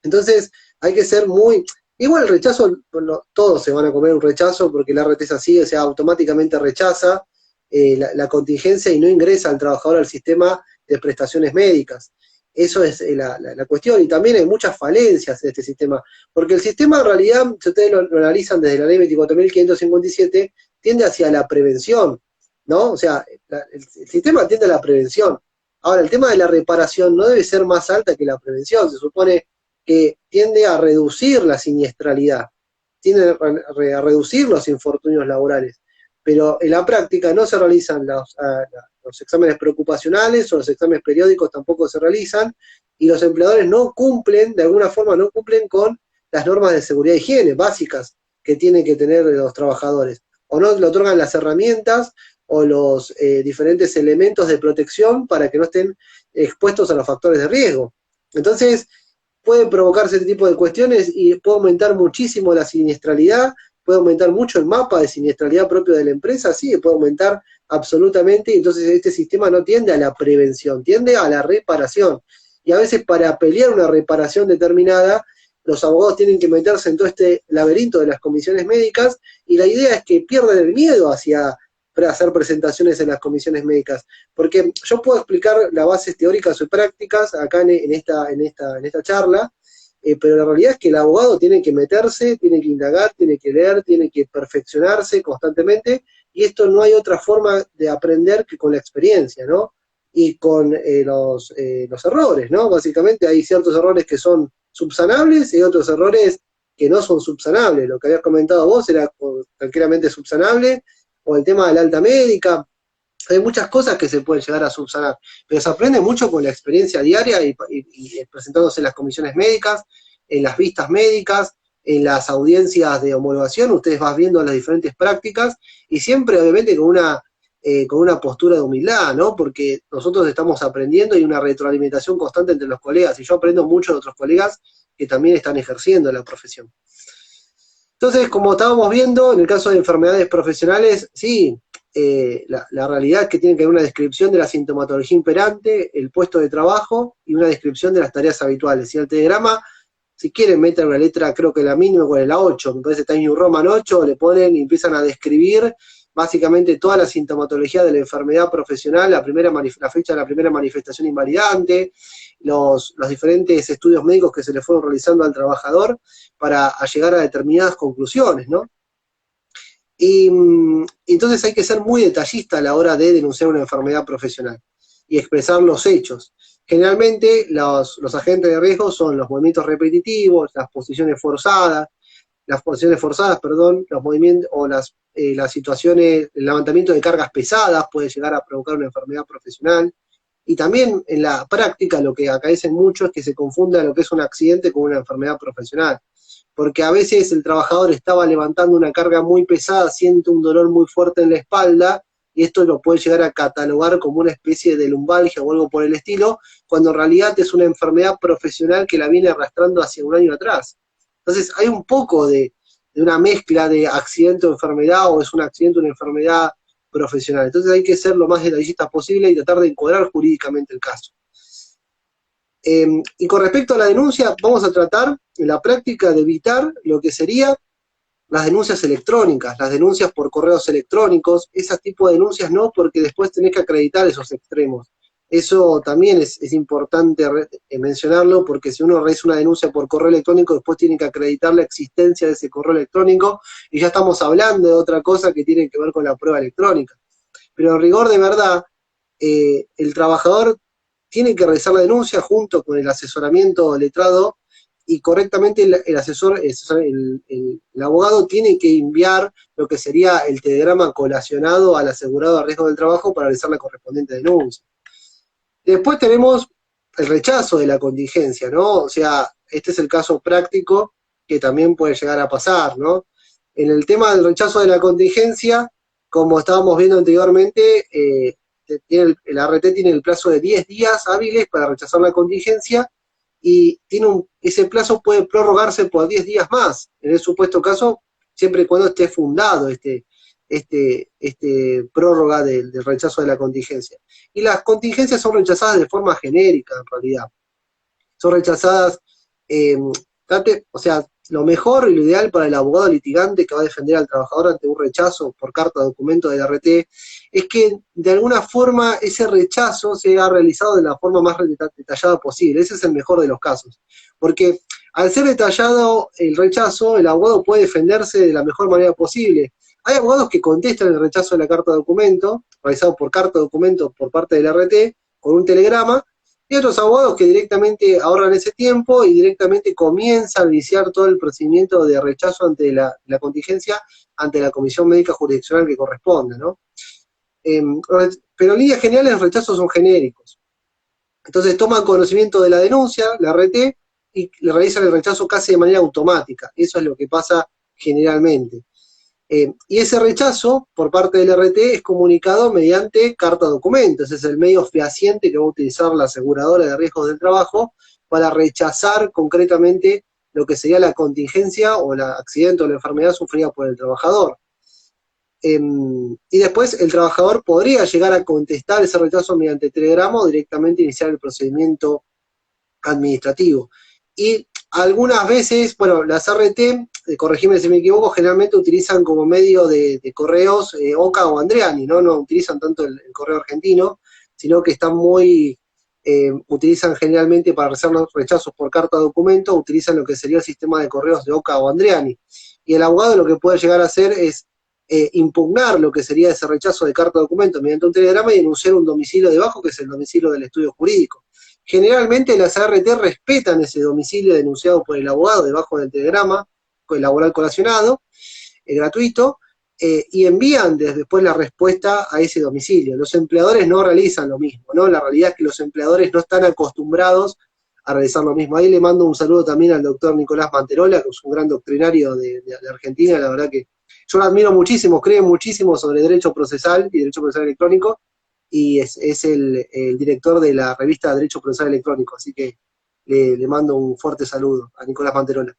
Entonces, hay que ser muy... Igual el rechazo, bueno, todos se van a comer un rechazo porque el ART es así, o sea, automáticamente rechaza la contingencia y no ingresa al trabajador al sistema de prestaciones médicas. Eso es la cuestión, y también hay muchas falencias de este sistema, porque el sistema en realidad, si ustedes lo analizan desde la ley 24.557, tiende hacia la prevención, ¿no? O sea, el sistema tiende a la prevención. Ahora, el tema de la reparación no debe ser más alta que la prevención, se supone que tiende a reducir la siniestralidad, tiende a reducir los infortunios laborales, pero en la práctica no se realizan los exámenes preocupacionales o los exámenes periódicos tampoco se realizan, y los empleadores no cumplen, de alguna forma no cumplen con las normas de seguridad e higiene básicas que tienen que tener los trabajadores, o no le otorgan las herramientas o los diferentes elementos de protección para que no estén expuestos a los factores de riesgo. Entonces, puede provocarse este tipo de cuestiones y puede aumentar muchísimo la siniestralidad, puede aumentar mucho el mapa de siniestralidad propio de la empresa, sí, puede aumentar absolutamente, y entonces este sistema no tiende a la prevención, tiende a la reparación. Y a veces para pelear una reparación determinada, los abogados tienen que meterse en todo este laberinto de las comisiones médicas, y la idea es que pierdan el miedo hacia hacer presentaciones en las comisiones médicas, porque yo puedo explicar las bases teóricas y prácticas acá en esta charla, pero la realidad es que el abogado tiene que meterse, tiene que indagar, tiene que leer, tiene que perfeccionarse constantemente, y esto no hay otra forma de aprender que con la experiencia, ¿no? Y con los errores, ¿no? Básicamente hay ciertos errores que son subsanables y otros errores que no son subsanables. Lo que habías comentado vos era tranquilamente subsanable, o el tema de la alta médica. Hay muchas cosas que se pueden llegar a subsanar, pero se aprende mucho con la experiencia diaria y presentándose en las comisiones médicas, en las vistas médicas, en las audiencias de homologación. Ustedes van viendo las diferentes prácticas y siempre obviamente con una postura de humildad, ¿no? Porque nosotros estamos aprendiendo y hay una retroalimentación constante entre los colegas, y yo aprendo mucho de otros colegas que también están ejerciendo la profesión. Entonces, como estábamos viendo, en el caso de enfermedades profesionales, sí, la realidad es que tiene que haber una descripción de la sintomatología imperante, el puesto de trabajo y una descripción de las tareas habituales. Y el telegrama, si quieren, meten una letra, creo que la mínima, cuál es la 8, me parece Time New Roman 8, le ponen y empiezan a describir básicamente toda la sintomatología de la enfermedad profesional, la fecha de la primera manifestación invalidante, los diferentes estudios médicos que se le fueron realizando al trabajador para llegar a determinadas conclusiones, ¿no? Y entonces hay que ser muy detallista a la hora de denunciar una enfermedad profesional y expresar los hechos. Generalmente los agentes de riesgo son los movimientos repetitivos, las posiciones forzadas, los movimientos o las situaciones, el levantamiento de cargas pesadas puede llegar a provocar una enfermedad profesional. Y también en la práctica lo que acaece mucho es que se confunda lo que es un accidente con una enfermedad profesional. porque a veces el trabajador estaba levantando una carga muy pesada, siente un dolor muy fuerte en la espalda, y esto lo puede llegar a catalogar como una especie de lumbalgia o algo por el estilo, cuando en realidad es una enfermedad profesional que la viene arrastrando hacia un año atrás. Entonces hay un poco de una mezcla de accidente o enfermedad, o es un accidente o una enfermedad profesional. Entonces hay que ser lo más detallista posible y tratar de encuadrar jurídicamente el caso. Y con respecto a la denuncia, vamos a tratar en la práctica de evitar lo que sería las denuncias electrónicas, las denuncias por correos electrónicos, ese tipo de denuncias no, porque después tenés que acreditar esos extremos. Eso también es importante mencionarlo, porque si uno realiza una denuncia por correo electrónico, después tiene que acreditar la existencia de ese correo electrónico, y ya estamos hablando de otra cosa que tiene que ver con la prueba electrónica. Pero en rigor de verdad, el trabajador tiene que realizar la denuncia junto con el asesoramiento letrado, y correctamente el asesor, el abogado tiene que enviar lo que sería el telegrama colacionado al asegurado a riesgo del trabajo para realizar la correspondiente denuncia. Después tenemos el rechazo de la contingencia, ¿no? O sea, este es el caso práctico que también puede llegar a pasar, ¿no? En el tema del rechazo de la contingencia, como estábamos viendo anteriormente, el ART tiene el plazo de 10 días hábiles para rechazar la contingencia, y ese plazo puede prorrogarse por 10 días más, en el supuesto caso, siempre y cuando esté fundado prórroga del rechazo de la contingencia. Y las contingencias son rechazadas de forma genérica, en realidad. Son rechazadas, o sea, lo mejor y lo ideal para el abogado litigante que va a defender al trabajador ante un rechazo por carta o documento del RT es que de alguna forma ese rechazo se ha realizado de la forma más detallada posible. Ese es el mejor de los casos, porque al ser detallado el rechazo, el abogado puede defenderse de la mejor manera posible. Hay abogados que contestan el rechazo de la carta de documento, realizado por carta de documento por parte del RT, con un telegrama, y otros abogados que directamente ahorran ese tiempo y directamente comienzan a iniciar todo el procedimiento de rechazo ante la contingencia ante la comisión médica jurisdiccional que corresponde, ¿no? Pero en líneas generales los rechazos son genéricos. Entonces toman conocimiento de la denuncia, la RT, y le realizan el rechazo casi de manera automática. Eso es lo que pasa generalmente. Y ese rechazo por parte del RT es comunicado mediante carta documento. Ese es el medio fehaciente que va a utilizar la aseguradora de riesgos del trabajo para rechazar concretamente lo que sería la contingencia o el accidente o la enfermedad sufrida por el trabajador. Y después el trabajador podría llegar a contestar ese rechazo mediante telegrama o directamente iniciar el procedimiento administrativo. Y algunas veces, bueno, las RT, corregime si me equivoco, generalmente utilizan como medio de correos Oca o Andreani, ¿no? No utilizan tanto el correo argentino, sino que están utilizan generalmente para realizar los rechazos por carta de documento, utilizan lo que sería el sistema de correos de Oca o Andreani. Y el abogado lo que puede llegar a hacer es impugnar lo que sería ese rechazo de carta de documento mediante un telegrama y denunciar un domicilio debajo, que es el domicilio del estudio jurídico. Generalmente las ART respetan ese domicilio denunciado por el abogado debajo del telegrama, con el laboral colacionado, gratuito, y envían después la respuesta a ese domicilio. Los empleadores no realizan lo mismo, ¿no? La realidad es que los empleadores no están acostumbrados a realizar lo mismo. Ahí le mando un saludo también al doctor Nicolás Manterola, que es un gran doctrinario de Argentina. La verdad que yo lo admiro muchísimo, cree muchísimo sobre derecho procesal y derecho procesal electrónico, y es el director de la revista Derecho Procesal Electrónico, así que le mando un fuerte saludo a Nicolás Manterola.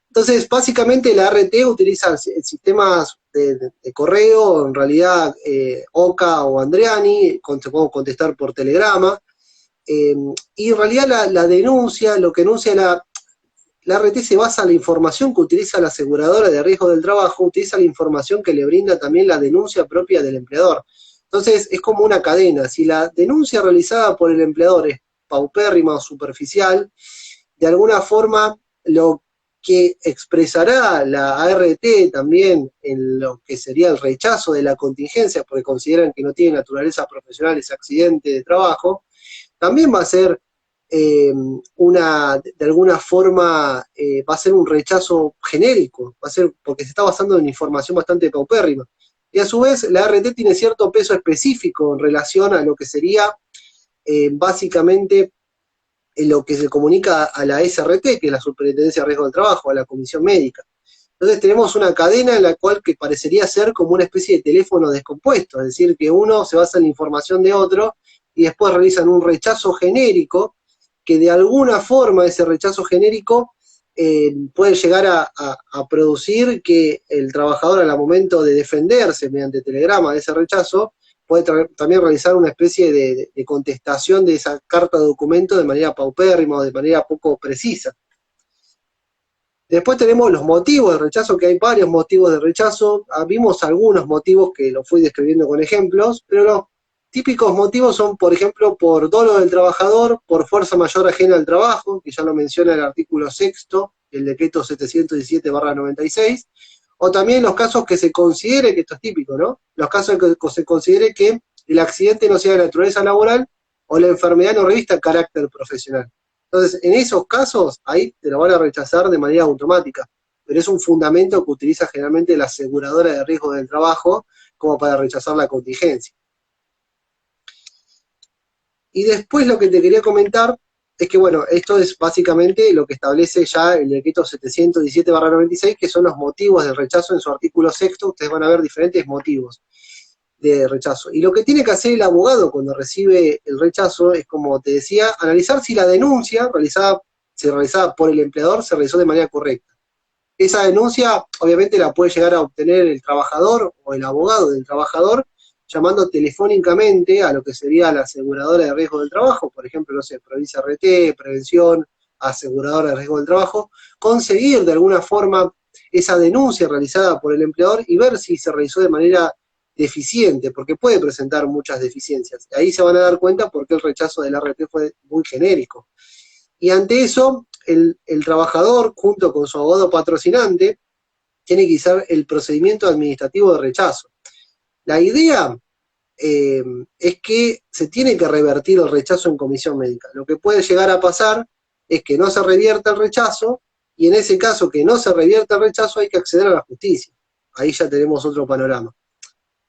Entonces, básicamente la ART utiliza sistemas de correo, en realidad Oca o Andreani, se puede contestar por telegrama, y en realidad la denuncia, lo que denuncia la ART se basa en la información que utiliza la aseguradora de riesgo del trabajo, utiliza la información que le brinda también la denuncia propia del empleador. Entonces es como una cadena. Si la denuncia realizada por el empleador es paupérrima o superficial, de alguna forma lo que expresará la ART también en lo que sería el rechazo de la contingencia, porque consideran que no tiene naturaleza profesional ese accidente de trabajo, también va a ser de alguna forma va a ser un rechazo genérico, va a ser porque se está basando en información bastante paupérrima. Y a su vez la ART tiene cierto peso específico en relación a lo que sería básicamente lo que se comunica a la SRT, que es la Superintendencia de Riesgo del Trabajo, a la Comisión Médica. Entonces tenemos una cadena en la cual que parecería ser como una especie de teléfono descompuesto, es decir, que uno se basa en la información de otro y después realizan un rechazo genérico, que de alguna forma ese rechazo genérico puede llegar a producir que el trabajador al momento de defenderse mediante telegrama de ese rechazo, puede también realizar una especie de contestación de esa carta de documento de manera paupérrima o de manera poco precisa. Después tenemos los motivos de rechazo, que hay varios motivos de rechazo. Vimos algunos motivos que los fui describiendo con ejemplos, pero los típicos motivos son, por ejemplo, por dolo del trabajador, por fuerza mayor ajena al trabajo, que ya lo menciona el artículo 6º, el decreto 717/96, o también los casos que se considere, que esto es típico, ¿no? Los casos que se considere que el accidente no sea de naturaleza laboral o la enfermedad no revista carácter profesional. Entonces, en esos casos, ahí te lo van a rechazar de manera automática, pero es un fundamento que utiliza generalmente la aseguradora de riesgo del trabajo como para rechazar la contingencia. Y después lo que te quería comentar es que, bueno, esto es básicamente lo que establece ya el decreto 717/96, que son los motivos del rechazo en su artículo 6º. Ustedes van a ver diferentes motivos de rechazo. Y lo que tiene que hacer el abogado cuando recibe el rechazo es, como te decía, analizar si la denuncia realizada por el empleador se realizó de manera correcta. Esa denuncia obviamente la puede llegar a obtener el trabajador o el abogado del trabajador llamando telefónicamente a lo que sería la aseguradora de riesgo del trabajo, por ejemplo, no sé, Provincia RT, Prevención, aseguradora de riesgo del trabajo, conseguir de alguna forma esa denuncia realizada por el empleador y ver si se realizó de manera deficiente, porque puede presentar muchas deficiencias. Ahí se van a dar cuenta por qué el rechazo del RT fue muy genérico. Y ante eso, el trabajador, junto con su abogado patrocinante, tiene que iniciar el procedimiento administrativo de rechazo. La idea es que se tiene que revertir el rechazo en comisión médica. Lo que puede llegar a pasar es que no se revierta el rechazo, y en ese caso que no se revierta el rechazo hay que acceder a la justicia. Ahí ya tenemos otro panorama.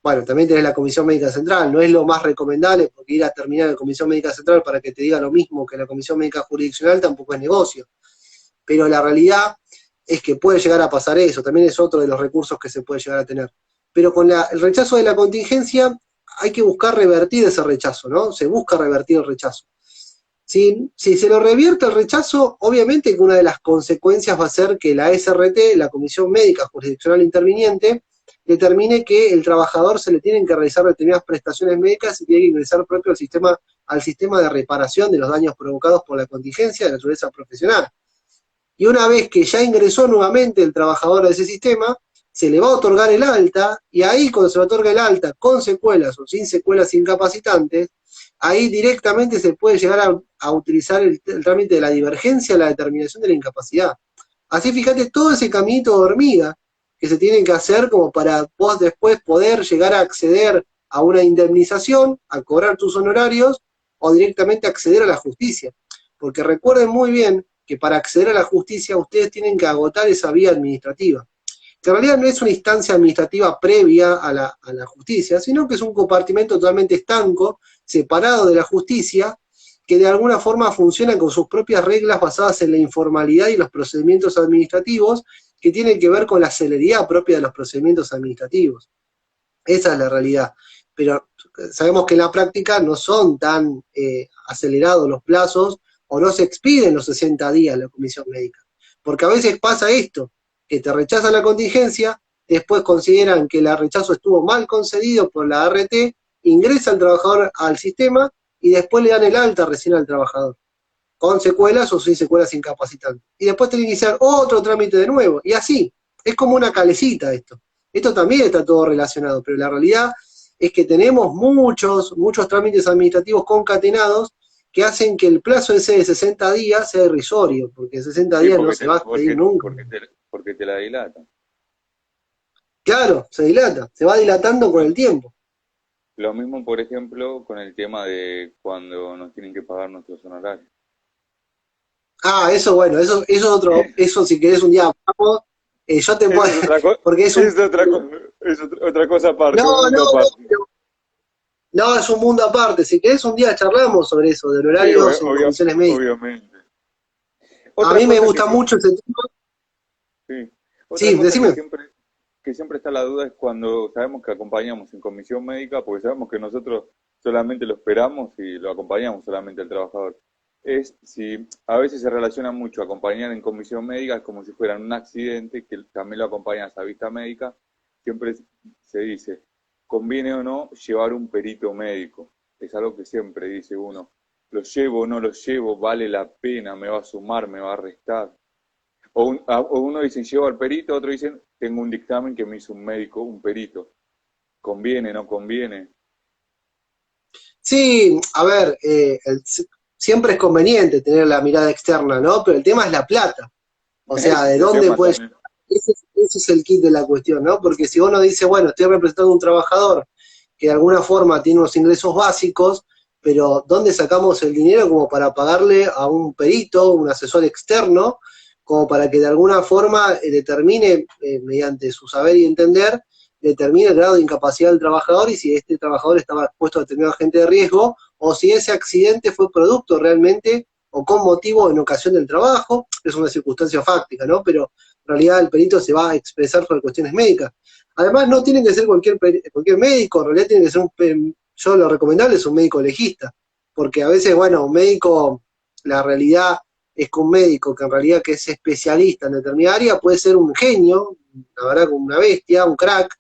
Bueno, también tenés la Comisión Médica Central, no es lo más recomendable, porque ir a terminar la Comisión Médica Central para que te diga lo mismo que la Comisión Médica Jurisdiccional tampoco es negocio. Pero la realidad es que puede llegar a pasar eso, también es otro de los recursos que se puede llegar a tener. Pero con el rechazo de la contingencia hay que buscar revertir ese rechazo, ¿no? Se busca revertir el rechazo. Si se lo revierte el rechazo, obviamente que una de las consecuencias va a ser que la SRT, la Comisión Médica Jurisdiccional Interviniente, determine que el trabajador se le tienen que realizar determinadas prestaciones médicas y tiene que ingresar propio al sistema de reparación de los daños provocados por la contingencia de naturaleza profesional. Y una vez que ya ingresó nuevamente el trabajador a ese sistema, se le va a otorgar el alta, y ahí cuando se le otorga el alta con secuelas o sin secuelas incapacitantes, ahí directamente se puede llegar a utilizar el trámite de la divergencia a la determinación de la incapacidad. Así, fíjate, todo ese caminito de hormiga que se tienen que hacer como para vos después poder llegar a acceder a una indemnización, a cobrar tus honorarios, o directamente acceder a la justicia. Porque recuerden muy bien que para acceder a la justicia ustedes tienen que agotar esa vía administrativa, que en realidad no es una instancia administrativa previa a la justicia, sino que es un compartimento totalmente estanco, separado de la justicia, que de alguna forma funciona con sus propias reglas basadas en la informalidad y los procedimientos administrativos, que tienen que ver con la celeridad propia de los procedimientos administrativos. Esa es la realidad. Pero sabemos que en la práctica no son tan acelerados los plazos, o no se expiden los 60 días la comisión médica. Porque a veces pasa esto, que te rechazan la contingencia, después consideran que el rechazo estuvo mal concedido por la ART, ingresa el trabajador al sistema y después le dan el alta recién al trabajador, con secuelas o sin secuelas incapacitantes. Y después tienen que iniciar otro trámite de nuevo, y así. Es como una calecita esto. Esto también está todo relacionado, pero la realidad es que tenemos muchos trámites administrativos concatenados que hacen que el plazo ese de 60 días sea irrisorio, porque 60 días no se va a pedir nunca. Porque te la dilatan. Claro, se dilata, se va dilatando con el tiempo. Lo mismo, por ejemplo, con el tema de cuando nos tienen que pagar nuestros honorarios. Ah, eso bueno, eso es otro, eso si querés un día vamos, yo te puedo, porque es otra cosa aparte. No, No, es un mundo aparte. Si querés, un día charlamos sobre eso, de Sí, horarios en comisiones médicas. obviamente. A Otra mí me cosa que gusta siempre, mucho ese tema. sí, otra Sí, cosa decime. que siempre está la duda es cuando sabemos que acompañamos en comisión médica, porque sabemos que nosotros solamente lo esperamos y lo acompañamos solamente al trabajador. Es si a veces se relaciona mucho acompañar en comisión médica, es como si fuera un accidente, que también lo acompañas a vista médica, siempre se dice, conviene o no llevar un perito médico. Es algo que siempre dice uno, lo llevo o no lo llevo, vale la pena, me va a sumar, me va a restar. O uno dice, llevo al perito, otro dicen, tengo un dictamen que me hizo un médico, un perito. ¿Conviene, no conviene? Sí, a ver, siempre es conveniente tener la mirada externa, ¿no? Pero el tema es la plata. O sea, Ese ¿de es el dónde tema puede también. llegar? Ese es el kit de la cuestión, ¿no? Porque si uno dice, bueno, estoy representando a un trabajador que de alguna forma tiene unos ingresos básicos, pero ¿dónde sacamos el dinero como para pagarle a un perito, un asesor externo, como para que de alguna forma determine, mediante su saber y entender, determine el grado de incapacidad del trabajador y si este trabajador estaba expuesto a determinado agente de riesgo o si ese accidente fue producto realmente o con motivo en ocasión del trabajo, es una circunstancia fáctica, ¿no? Pero en realidad el perito se va a expresar sobre cuestiones médicas. Además, no tiene que ser cualquier médico, en realidad tiene que ser yo lo recomendable es un médico legista, porque a veces, bueno, un médico, la realidad es que un médico que en realidad que es especialista en determinada área puede ser un genio, la verdad, como una bestia, un crack,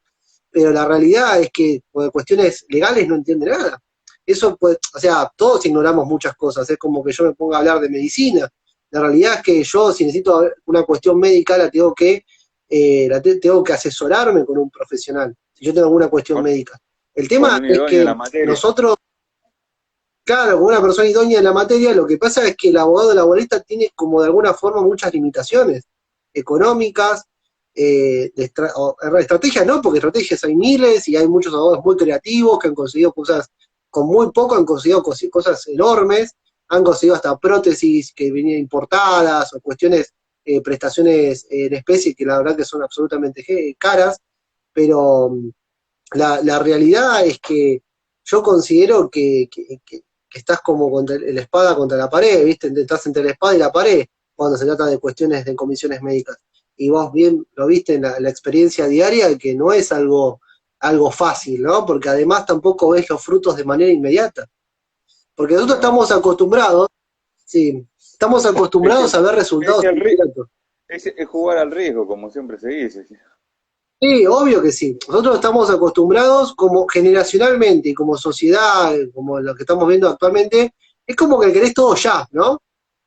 pero la realidad es que por cuestiones legales no entiende nada. Eso pues, o sea, todos ignoramos muchas cosas, es como que yo me ponga a hablar de medicina. La realidad es que yo, si necesito una cuestión médica, tengo que asesorarme con un profesional, si yo tengo alguna cuestión Con, médica. El con tema un es idóneo en la que materia. nosotros, claro, como una persona idónea en la materia, lo que pasa es que el abogado laborista tiene como de alguna forma muchas limitaciones económicas, estrategias no, porque estrategias hay miles y hay muchos abogados muy creativos que han conseguido cosas, con muy poco han conseguido cosas enormes, han conseguido hasta prótesis que venían importadas o cuestiones, prestaciones en especie que la verdad que son absolutamente caras, pero la realidad es que yo considero que estás como contra la espada contra la pared, ¿viste? Estás entre la espada y la pared cuando se trata de cuestiones de comisiones médicas. Y vos bien lo viste en la experiencia diaria, que no es algo fácil, ¿no? Porque además tampoco ves los frutos de manera inmediata. Porque nosotros No. estamos acostumbrados, sí, estamos Es que acostumbrados a ver es, resultados el, inmediatos. es jugar al riesgo, como siempre se dice. Sí, obvio que sí. Nosotros estamos acostumbrados como generacionalmente y como sociedad, como lo que estamos viendo actualmente, es como que querés todo ya, ¿no?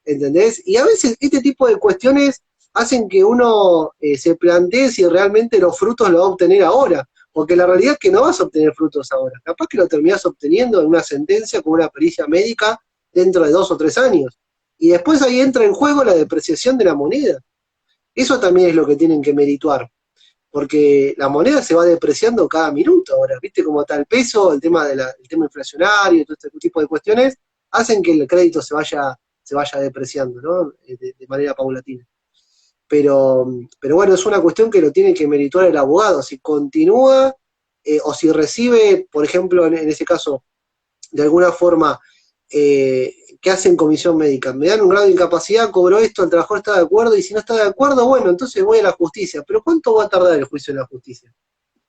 ¿Entendés? Y a veces este tipo de cuestiones hacen que uno se plantee si realmente los frutos los va a obtener ahora, porque la realidad es que no vas a obtener frutos ahora. Capaz que lo terminás obteniendo en una sentencia con una pericia médica dentro de 2 o 3 años. Y después ahí entra en juego la depreciación de la moneda. Eso también es lo que tienen que merituar porque la moneda se va depreciando cada minuto ahora, ¿viste? Como está el peso, el tema inflacionario, todo este tipo de cuestiones, hacen que el crédito se vaya depreciando, ¿no? De manera paulatina. Pero bueno, es una cuestión que lo tiene que merituar el abogado, si continúa o si recibe, por ejemplo, en ese caso, de alguna forma, ¿qué hacen comisión médica? Me dan un grado de incapacidad, cobro esto, el trabajador está de acuerdo, y si no está de acuerdo, bueno, entonces voy a la justicia. Pero ¿cuánto va a tardar el juicio en la justicia?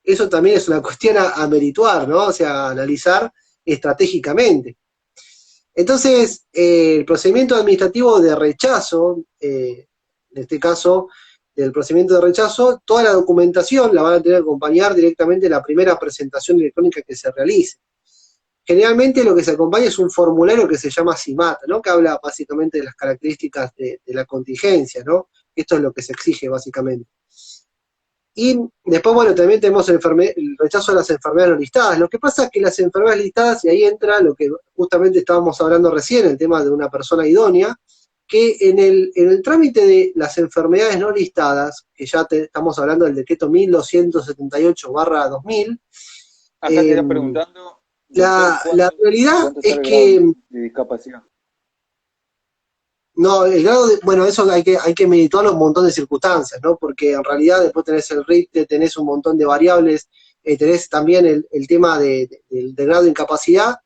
Eso también es una cuestión a merituar, ¿no? O sea, a analizar estratégicamente. Entonces, el procedimiento administrativo de rechazo, en este caso, del procedimiento de rechazo, toda la documentación la van a tener que acompañar directamente la primera presentación electrónica que se realice. Generalmente lo que se acompaña es un formulario que se llama CIMAT, ¿no? Que habla básicamente de las características de la contingencia, ¿no? Esto es lo que se exige básicamente. Y después, bueno, también tenemos el rechazo de las enfermedades no listadas. Lo que pasa es que las enfermedades listadas, y ahí entra lo que justamente estábamos hablando recién, el tema de una persona idónea, que en el trámite de las enfermedades no listadas, que ya estamos hablando del decreto 1278/2000, Acá te eh, están preguntando, doctor, la realidad ¿cuánto está es el grado que de discapacidad? no, el grado de, bueno, eso hay que meditarlo un montón de circunstancias, ¿no? Porque en realidad después tenés el RIT, tenés un montón de variables tenés también el tema del grado de incapacidad,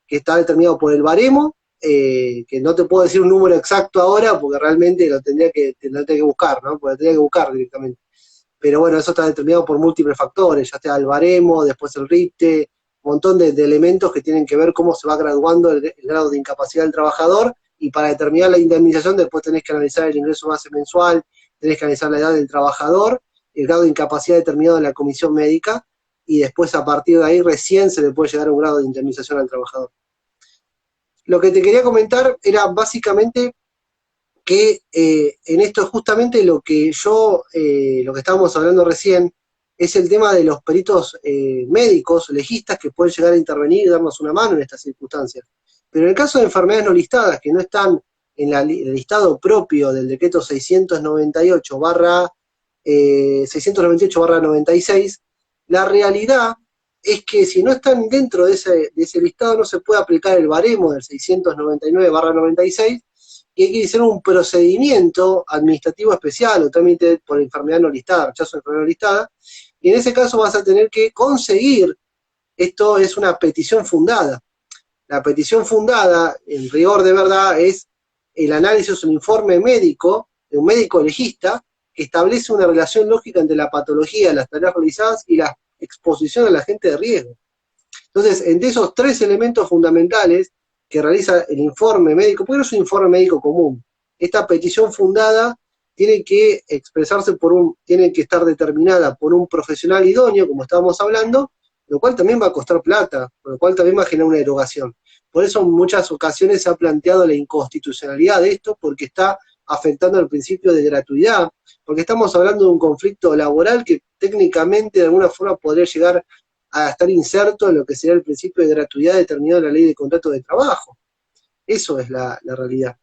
que está determinado por el baremo, que no te puedo decir un número exacto ahora, porque realmente lo tendría que buscar, ¿no? Porque lo tendría que buscar directamente. Pero bueno, eso está determinado por múltiples factores, ya sea el baremo, después el RIPTE, un montón de elementos que tienen que ver cómo se va graduando el grado de incapacidad del trabajador, y para determinar la indemnización después tenés que analizar el ingreso base mensual, tenés que analizar la edad del trabajador, el grado de incapacidad determinado en la comisión médica, y después a partir de ahí recién se le puede llegar a un grado de indemnización al trabajador. Lo que te quería comentar era básicamente que en esto es justamente lo que lo que estábamos hablando recién, es el tema de los peritos médicos, legistas, que pueden llegar a intervenir y darnos una mano en estas circunstancias. Pero en el caso de enfermedades no listadas, que no están en el listado propio del decreto 698/96, la realidad es que si no están dentro de ese listado no se puede aplicar el baremo del 699/96, y hay que hacer un procedimiento administrativo especial o trámite por enfermedad no listada, rechazo de enfermedad no listada, y en ese caso vas a tener que conseguir, esto es una petición fundada. La petición fundada, en rigor de verdad, es el análisis, un informe médico, de un médico legista, que establece una relación lógica entre la patología, las tareas realizadas y la exposición al agente de riesgo. Entonces, entre esos tres elementos fundamentales que realiza el informe médico, porque no es un informe médico común, esta petición fundada tiene que expresarse tiene que estar determinada por un profesional idóneo, como estábamos hablando, lo cual también va a costar plata, lo cual también va a generar una erogación. Por eso en muchas ocasiones se ha planteado la inconstitucionalidad de esto, porque está afectando el principio de gratuidad, porque estamos hablando de un conflicto laboral que técnicamente de alguna forma podría llegar a estar inserto en lo que sería el principio de gratuidad determinado en la ley de contrato de trabajo. Eso es la realidad.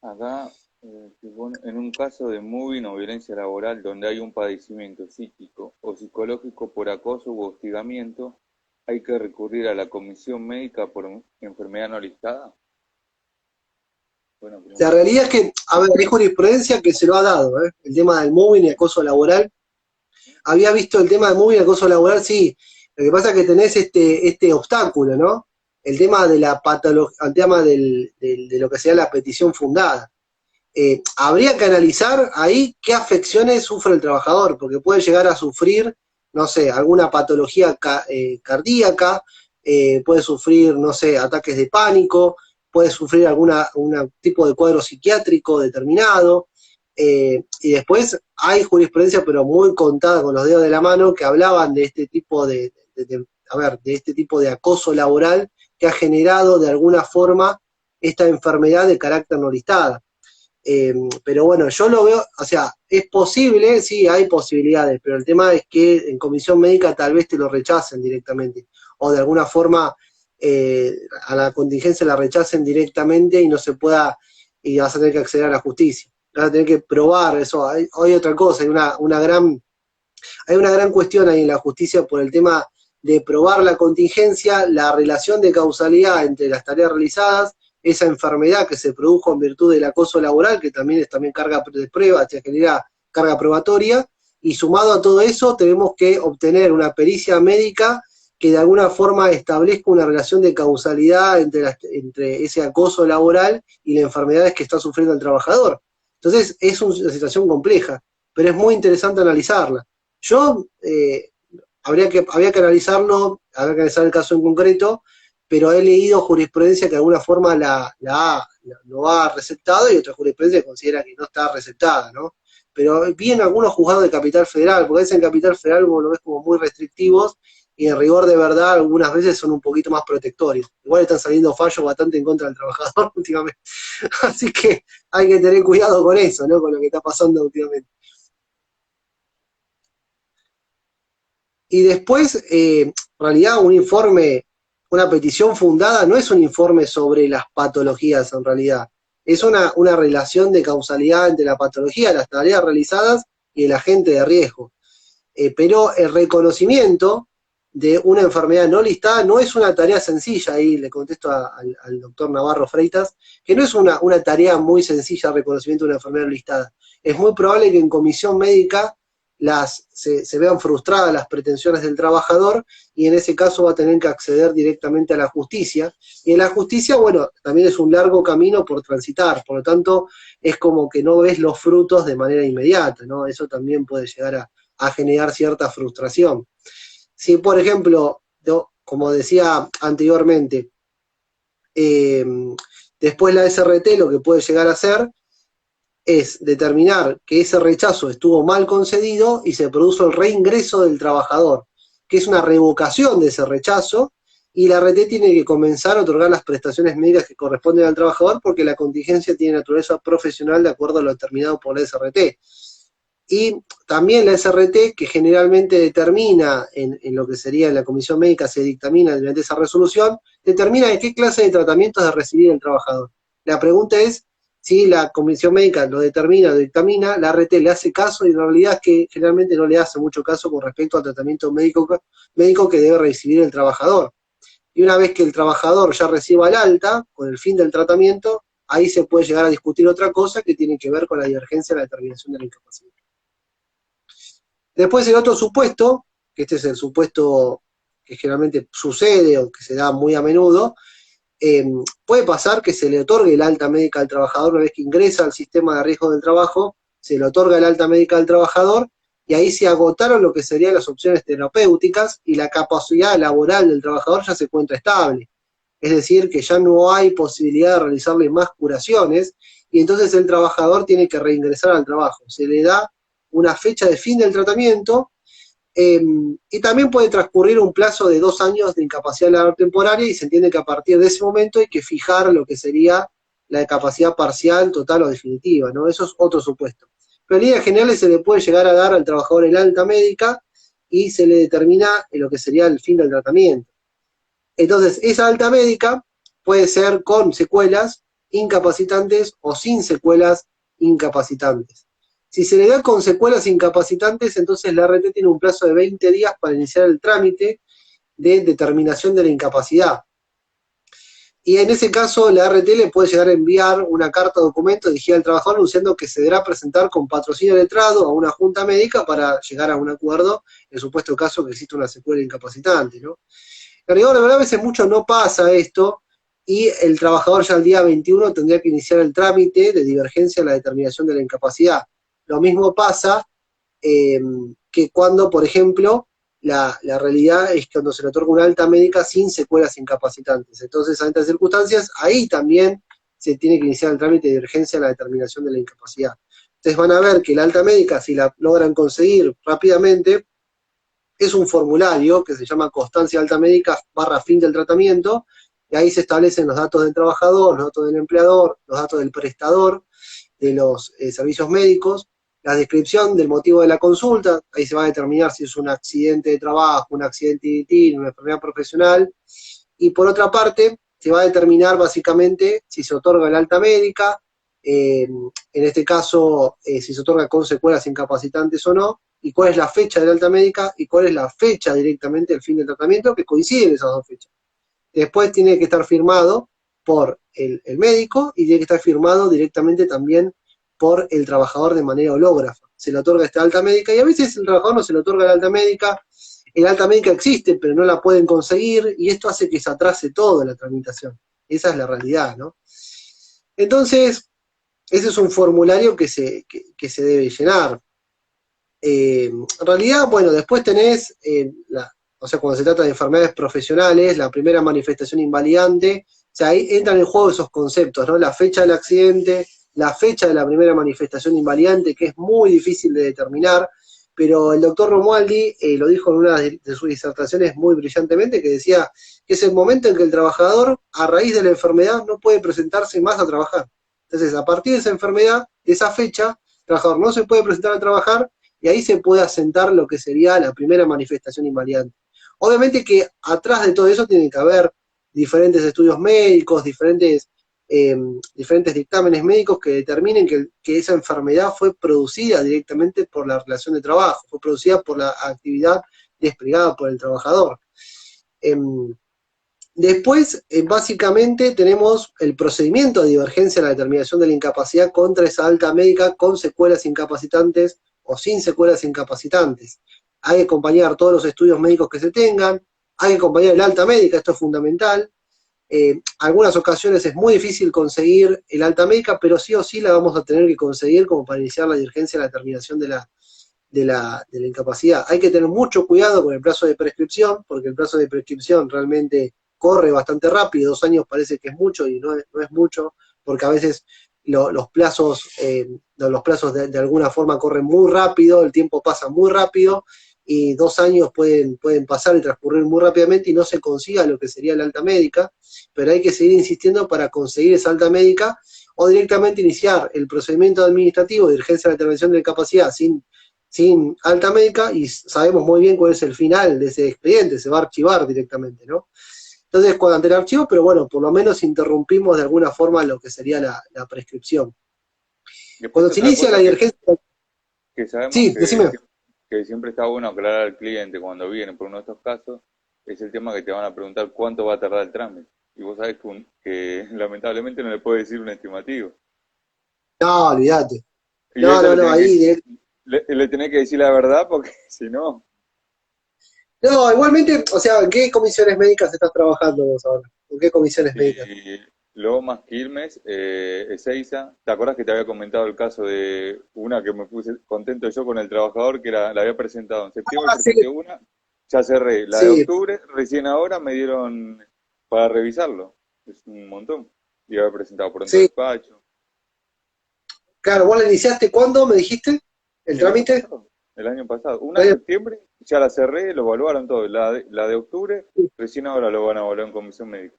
Acá, en un caso de moving o violencia laboral donde hay un padecimiento psíquico o psicológico por acoso u hostigamiento, ¿hay que recurrir a la comisión médica por enfermedad no listada? Bueno, la realidad es que, a ver, hay jurisprudencia que se lo ha dado, el tema del moving y acoso laboral. Había visto el tema del moving y acoso laboral, sí. Lo que pasa es que tenés este obstáculo, ¿no? El tema de la patología, el tema de lo que sería la petición fundada. Habría que analizar ahí qué afecciones sufre el trabajador, porque puede llegar a sufrir, no sé, alguna patología cardíaca, puede sufrir, no sé, ataques de pánico, puede sufrir algún tipo de cuadro psiquiátrico determinado, y después hay jurisprudencia, pero muy contada con los dedos de la mano, que hablaban de este tipo de este tipo de acoso laboral que ha generado de alguna forma esta enfermedad de carácter no listada. Pero bueno, yo lo veo, o sea, es posible, sí, hay posibilidades, pero el tema es que en comisión médica tal vez te lo rechacen directamente, o de alguna forma a la contingencia la rechacen directamente y no se pueda, y vas a tener que acceder a la justicia. Vas a tener que probar eso. Hay otra cosa, hay una gran cuestión ahí en la justicia por el tema de probar la contingencia, la relación de causalidad entre las tareas realizadas, esa enfermedad que se produjo en virtud del acoso laboral, que también es carga de prueba, se genera carga probatoria, y sumado a todo eso tenemos que obtener una pericia médica que de alguna forma establezca una relación de causalidad entre ese acoso laboral y las enfermedades que está sufriendo el trabajador. Entonces es una situación compleja, pero es muy interesante analizarla. Yo, había que analizarlo, habría que analizar el caso en concreto, pero he leído jurisprudencia que de alguna forma lo ha receptado, y otra jurisprudencia que considera que no está receptada, ¿no? Pero vi en algunos juzgados de Capital Federal, porque a veces en Capital Federal vos lo ves como muy restrictivos, y en rigor de verdad algunas veces son un poquito más protectorios. Igual están saliendo fallos bastante en contra del trabajador últimamente. Así que hay que tener cuidado con eso, ¿no? Con lo que está pasando últimamente. Y después, en realidad, una petición fundada no es un informe sobre las patologías en realidad, es una relación de causalidad entre la patología, las tareas realizadas y el agente de riesgo. Pero el reconocimiento de una enfermedad no listada no es una tarea sencilla, ahí le contesto al doctor Navarro Freitas, que no es una tarea muy sencilla el reconocimiento de una enfermedad no listada. Es muy probable que en comisión médica se vean frustradas las pretensiones del trabajador, y en ese caso va a tener que acceder directamente a la justicia. Y en la justicia, bueno, también es un largo camino por transitar, por lo tanto, es como que no ves los frutos de manera inmediata, ¿no? Eso también puede llegar a generar cierta frustración. Si, por ejemplo, como decía anteriormente, después la SRT lo que puede llegar a hacer es determinar que ese rechazo estuvo mal concedido y se produjo el reingreso del trabajador, que es una revocación de ese rechazo, y la RT tiene que comenzar a otorgar las prestaciones médicas que corresponden al trabajador, porque la contingencia tiene naturaleza profesional de acuerdo a lo determinado por la SRT. Y también la SRT, que generalmente determina en lo que sería en la comisión médica, se dictamina mediante esa resolución, determina de qué clase de tratamientos de recibir el trabajador. La pregunta es si la comisión médica lo determina, lo dictamina, la RT le hace caso, y la realidad es que generalmente no le hace mucho caso con respecto al tratamiento médico que debe recibir el trabajador. Y una vez que el trabajador ya reciba el alta, con el fin del tratamiento, ahí se puede llegar a discutir otra cosa que tiene que ver con la divergencia de la determinación de la incapacidad. Después el otro supuesto, que este es el supuesto que generalmente sucede o que se da muy a menudo, puede pasar que se le otorgue el alta médica al trabajador una vez que ingresa al sistema de riesgo del trabajo, se le otorga el alta médica al trabajador, y ahí se agotaron lo que serían las opciones terapéuticas, y la capacidad laboral del trabajador ya se encuentra estable. Es decir, que ya no hay posibilidad de realizarle más curaciones, y entonces el trabajador tiene que reingresar al trabajo. Se le da una fecha de fin del tratamiento, y también puede transcurrir un plazo de 2 años de incapacidad laboral temporaria, y se entiende que a partir de ese momento hay que fijar lo que sería la incapacidad parcial, total o definitiva, ¿no? Eso es otro supuesto. Pero en líneas generales se le puede llegar a dar al trabajador el alta médica y se le determina lo que sería el fin del tratamiento. Entonces, esa alta médica puede ser con secuelas incapacitantes o sin secuelas incapacitantes. Si se le da con secuelas incapacitantes, entonces la RT tiene un plazo de 20 días para iniciar el trámite de determinación de la incapacidad. Y en ese caso la RT le puede llegar a enviar una carta o documento dirigida al trabajador anunciando que se deberá presentar con patrocinio letrado a una junta médica para llegar a un acuerdo en el supuesto caso que existe una secuela incapacitante, ¿no? La verdad, a veces mucho no pasa esto, y el trabajador ya el día 21 tendría que iniciar el trámite de divergencia en la determinación de la incapacidad. Lo mismo pasa que cuando, por ejemplo, la realidad es que cuando se le otorga una alta médica sin secuelas incapacitantes. Entonces, en estas circunstancias, ahí también se tiene que iniciar el trámite de divergencia en la determinación de la incapacidad. Ustedes van a ver que la alta médica, si la logran conseguir rápidamente, es un formulario que se llama constancia alta médica / fin del tratamiento, y ahí se establecen los datos del trabajador, los datos del empleador, los datos del prestador de los servicios médicos, la descripción del motivo de la consulta, ahí se va a determinar si es un accidente de trabajo, un accidente de ITIN, una enfermedad profesional, y por otra parte, se va a determinar básicamente si se otorga el alta médica, en este caso, si se otorga con secuelas incapacitantes o no, y cuál es la fecha de la alta médica, y cuál es la fecha directamente del fin del tratamiento, que coinciden esas dos fechas. Después tiene que estar firmado por el médico, y tiene que estar firmado directamente también por el trabajador de manera hológrafa. Se le otorga esta alta médica, y a veces el trabajador no se le otorga la alta médica, el alta médica existe, pero no la pueden conseguir, y esto hace que se atrase toda la tramitación. Esa es la realidad, ¿no? Entonces, ese es un formulario que se debe llenar. En realidad, bueno, después tenés, o sea, cuando se trata de enfermedades profesionales, la primera manifestación invalidante, o sea, ahí entran en juego esos conceptos, ¿no? La fecha del accidente, la fecha de la primera manifestación invalidante, que es muy difícil de determinar, pero el doctor Romualdi lo dijo en una de sus disertaciones muy brillantemente, que decía que es el momento en que el trabajador, a raíz de la enfermedad, no puede presentarse más a trabajar. Entonces, a partir de esa enfermedad, de esa fecha, el trabajador no se puede presentar a trabajar, y ahí se puede asentar lo que sería la primera manifestación invalidante. Obviamente que atrás de todo eso tiene que haber diferentes estudios médicos, diferentes dictámenes médicos que determinen que esa enfermedad fue producida directamente por la relación de trabajo, fue producida por la actividad desplegada por el trabajador. Después, básicamente, tenemos el procedimiento de divergencia en la determinación de la incapacidad contra esa alta médica con secuelas incapacitantes o sin secuelas incapacitantes. Hay que acompañar todos los estudios médicos que se tengan, hay que acompañar el alta médica, esto es fundamental. Algunas ocasiones es muy difícil conseguir el alta médica, pero sí o sí la vamos a tener que conseguir como para iniciar la diligencia de la terminación de la incapacidad. Hay que tener mucho cuidado con el plazo de prescripción, porque el plazo de prescripción realmente corre bastante rápido, 2 años parece que es mucho y no es mucho, porque a veces los plazos de alguna forma corren muy rápido, el tiempo pasa muy rápido, y 2 años pueden pasar y transcurrir muy rápidamente y no se consiga lo que sería la alta médica, pero hay que seguir insistiendo para conseguir esa alta médica, o directamente iniciar el procedimiento administrativo de urgencia de la intervención de discapacidad sin alta médica, y sabemos muy bien cuál es el final de ese expediente, se va a archivar directamente, ¿no? Entonces, ante el archivo, pero bueno, por lo menos interrumpimos de alguna forma lo que sería la prescripción. Cuando se inicia la divergencia... Que sabemos sí, decime. Que siempre está bueno aclarar al cliente cuando viene por uno de estos casos, es el tema que te van a preguntar cuánto va a tardar el trámite. Y vos sabés que lamentablemente no le puedes decir un estimativo. No, olvídate. Y no, ahí... le tenés que decir la verdad porque si no... No, igualmente, o sea, ¿en qué comisiones médicas estás trabajando vos ahora? ¿En qué comisiones médicas? Lomas, Quilmes, Ezeiza. ¿Te acordás que te había comentado el caso de una que me puse contento yo con el trabajador, que la había presentado en septiembre, presenté una, ya cerré. La de octubre, recién ahora me dieron para revisarlo. Es un montón. Y había presentado por otro despacho. Claro, ¿vos la iniciaste cuándo, me dijiste? ¿El trámite? El año pasado. Una de septiembre, ya la cerré, lo evaluaron todo. La de octubre, recién ahora lo van a evaluar en comisión médica.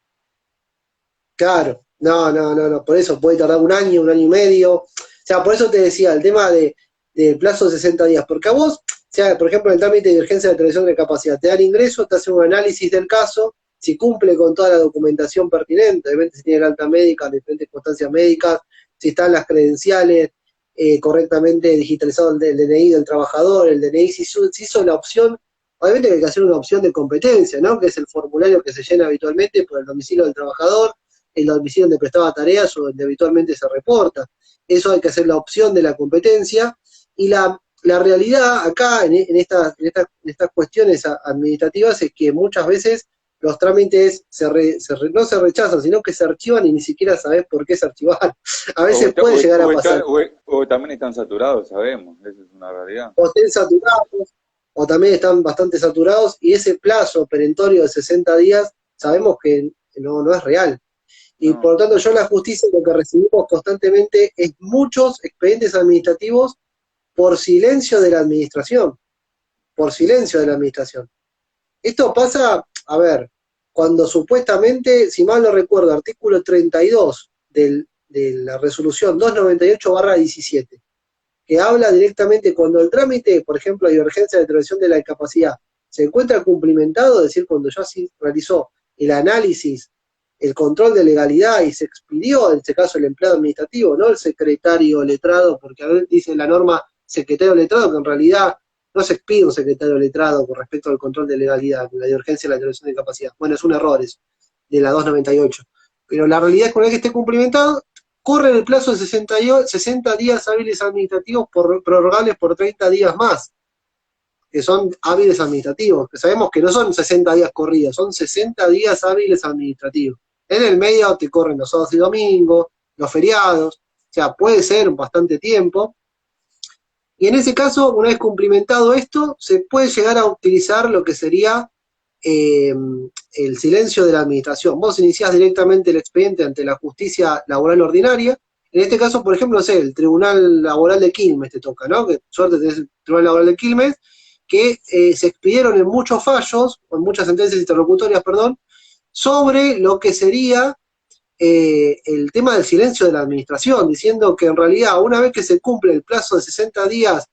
Claro, no, por eso puede tardar 1 año, 1 año y medio. O sea, por eso te decía, el tema del plazo de 60 días. Porque a vos, o sea, por ejemplo, en el trámite de urgencia de televisión de capacidad, te dan ingreso, te hacen un análisis del caso, si cumple con toda la documentación pertinente, obviamente si tiene la alta médica, diferentes constancias médicas, si están las credenciales correctamente digitalizado el DNI del trabajador, el DNI, si hizo la opción, obviamente hay que hacer una opción de competencia, ¿no? Que es el formulario que se llena habitualmente por el domicilio del trabajador, el domicilio donde prestaba tareas o donde habitualmente se reporta. Eso hay que hacer la opción de la competencia, y la realidad acá en estas cuestiones administrativas es que muchas veces los trámites no se rechazan, sino que se archivan y ni siquiera sabés por qué se archivaron. A veces puede llegar a pasar. O también están saturados, sabemos, eso es una realidad. O estén saturados, o también están bastante saturados, y ese plazo perentorio de 60 días sabemos que no es real. Y por lo tanto, yo en la justicia lo que recibimos constantemente es muchos expedientes administrativos por silencio de la administración. Por silencio de la administración. Esto pasa, a ver, cuando supuestamente, si mal no recuerdo, artículo 32 de la resolución 298/17, que habla directamente cuando el trámite, por ejemplo, de divergencia de intervención de la discapacidad, se encuentra cumplimentado, es decir, cuando ya se realizó el análisis, el control de legalidad y se expidió, en este caso, el empleado administrativo, no el secretario letrado, porque a veces dice la norma secretario letrado, que en realidad no se expide un secretario letrado con respecto al control de legalidad, la divergencia de la intervención de discapacidad. Bueno, es un error eso, de la 298. Pero la realidad es que una vez que esté cumplimentado, corre el plazo de 60 días hábiles administrativos prorrogables por 30 días más, que son hábiles administrativos, que sabemos que no son 60 días corridos, son 60 días hábiles administrativos. En el medio te corren los sábados y domingos, los feriados, o sea, puede ser bastante tiempo. Y en ese caso, una vez cumplimentado esto, se puede llegar a utilizar lo que sería el silencio de la administración. Vos iniciás directamente el expediente ante la justicia laboral ordinaria. En este caso, por ejemplo, no sé, el Tribunal Laboral de Quilmes te toca, ¿no? Que suerte tenés el Tribunal Laboral de Quilmes, que se expidieron en muchos fallos, o en muchas sentencias interlocutorias, perdón, sobre lo que sería el tema del silencio de la administración, diciendo que en realidad una vez que se cumple el plazo de 60 días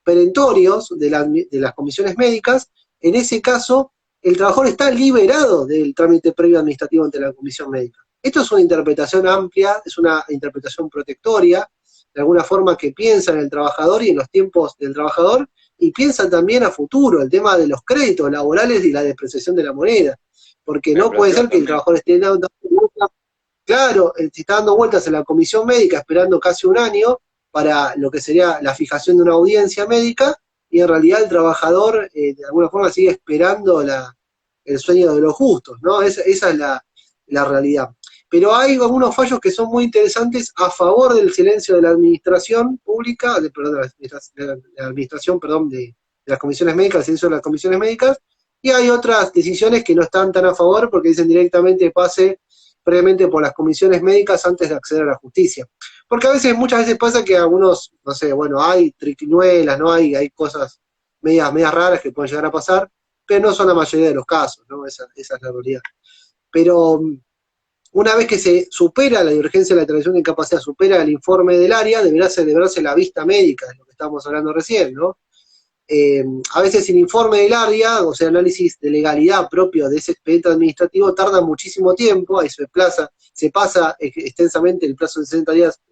perentorios de las comisiones médicas, en ese caso el trabajador está liberado del trámite previo administrativo ante la comisión médica. Esto es una interpretación amplia, es una interpretación protectoria, de alguna forma que piensa en el trabajador y en los tiempos del trabajador, y piensa también a futuro, el tema de los créditos laborales y la depreciación de la moneda, porque no puede ser que el trabajador esté dando vueltas, claro, si está dando vueltas en la comisión médica esperando casi 1 año, para lo que sería la fijación de una audiencia médica, y en realidad el trabajador de alguna forma sigue esperando el sueño de los justos, ¿no? Esa es la realidad. Pero hay algunos fallos que son muy interesantes a favor del silencio de la administración pública, perdón, de la administración, perdón, de las comisiones médicas, el silencio de las comisiones médicas, y hay otras decisiones que no están tan a favor porque dicen directamente pase previamente por las comisiones médicas antes de acceder a la justicia. Porque muchas veces pasa que algunos, no sé, bueno, hay triquiñuelas, ¿no? Hay cosas medias raras que pueden llegar a pasar, pero no son la mayoría de los casos, ¿no? Esa es la realidad. Pero una vez que se supera la divergencia de la determinación de incapacidad, supera el informe del área, deberá celebrarse la vista médica, de lo que estábamos hablando recién, ¿no? A veces el informe del área, o sea, análisis de legalidad propio de ese expediente administrativo, tarda muchísimo tiempo, ahí se pasa extensamente el plazo de 60 días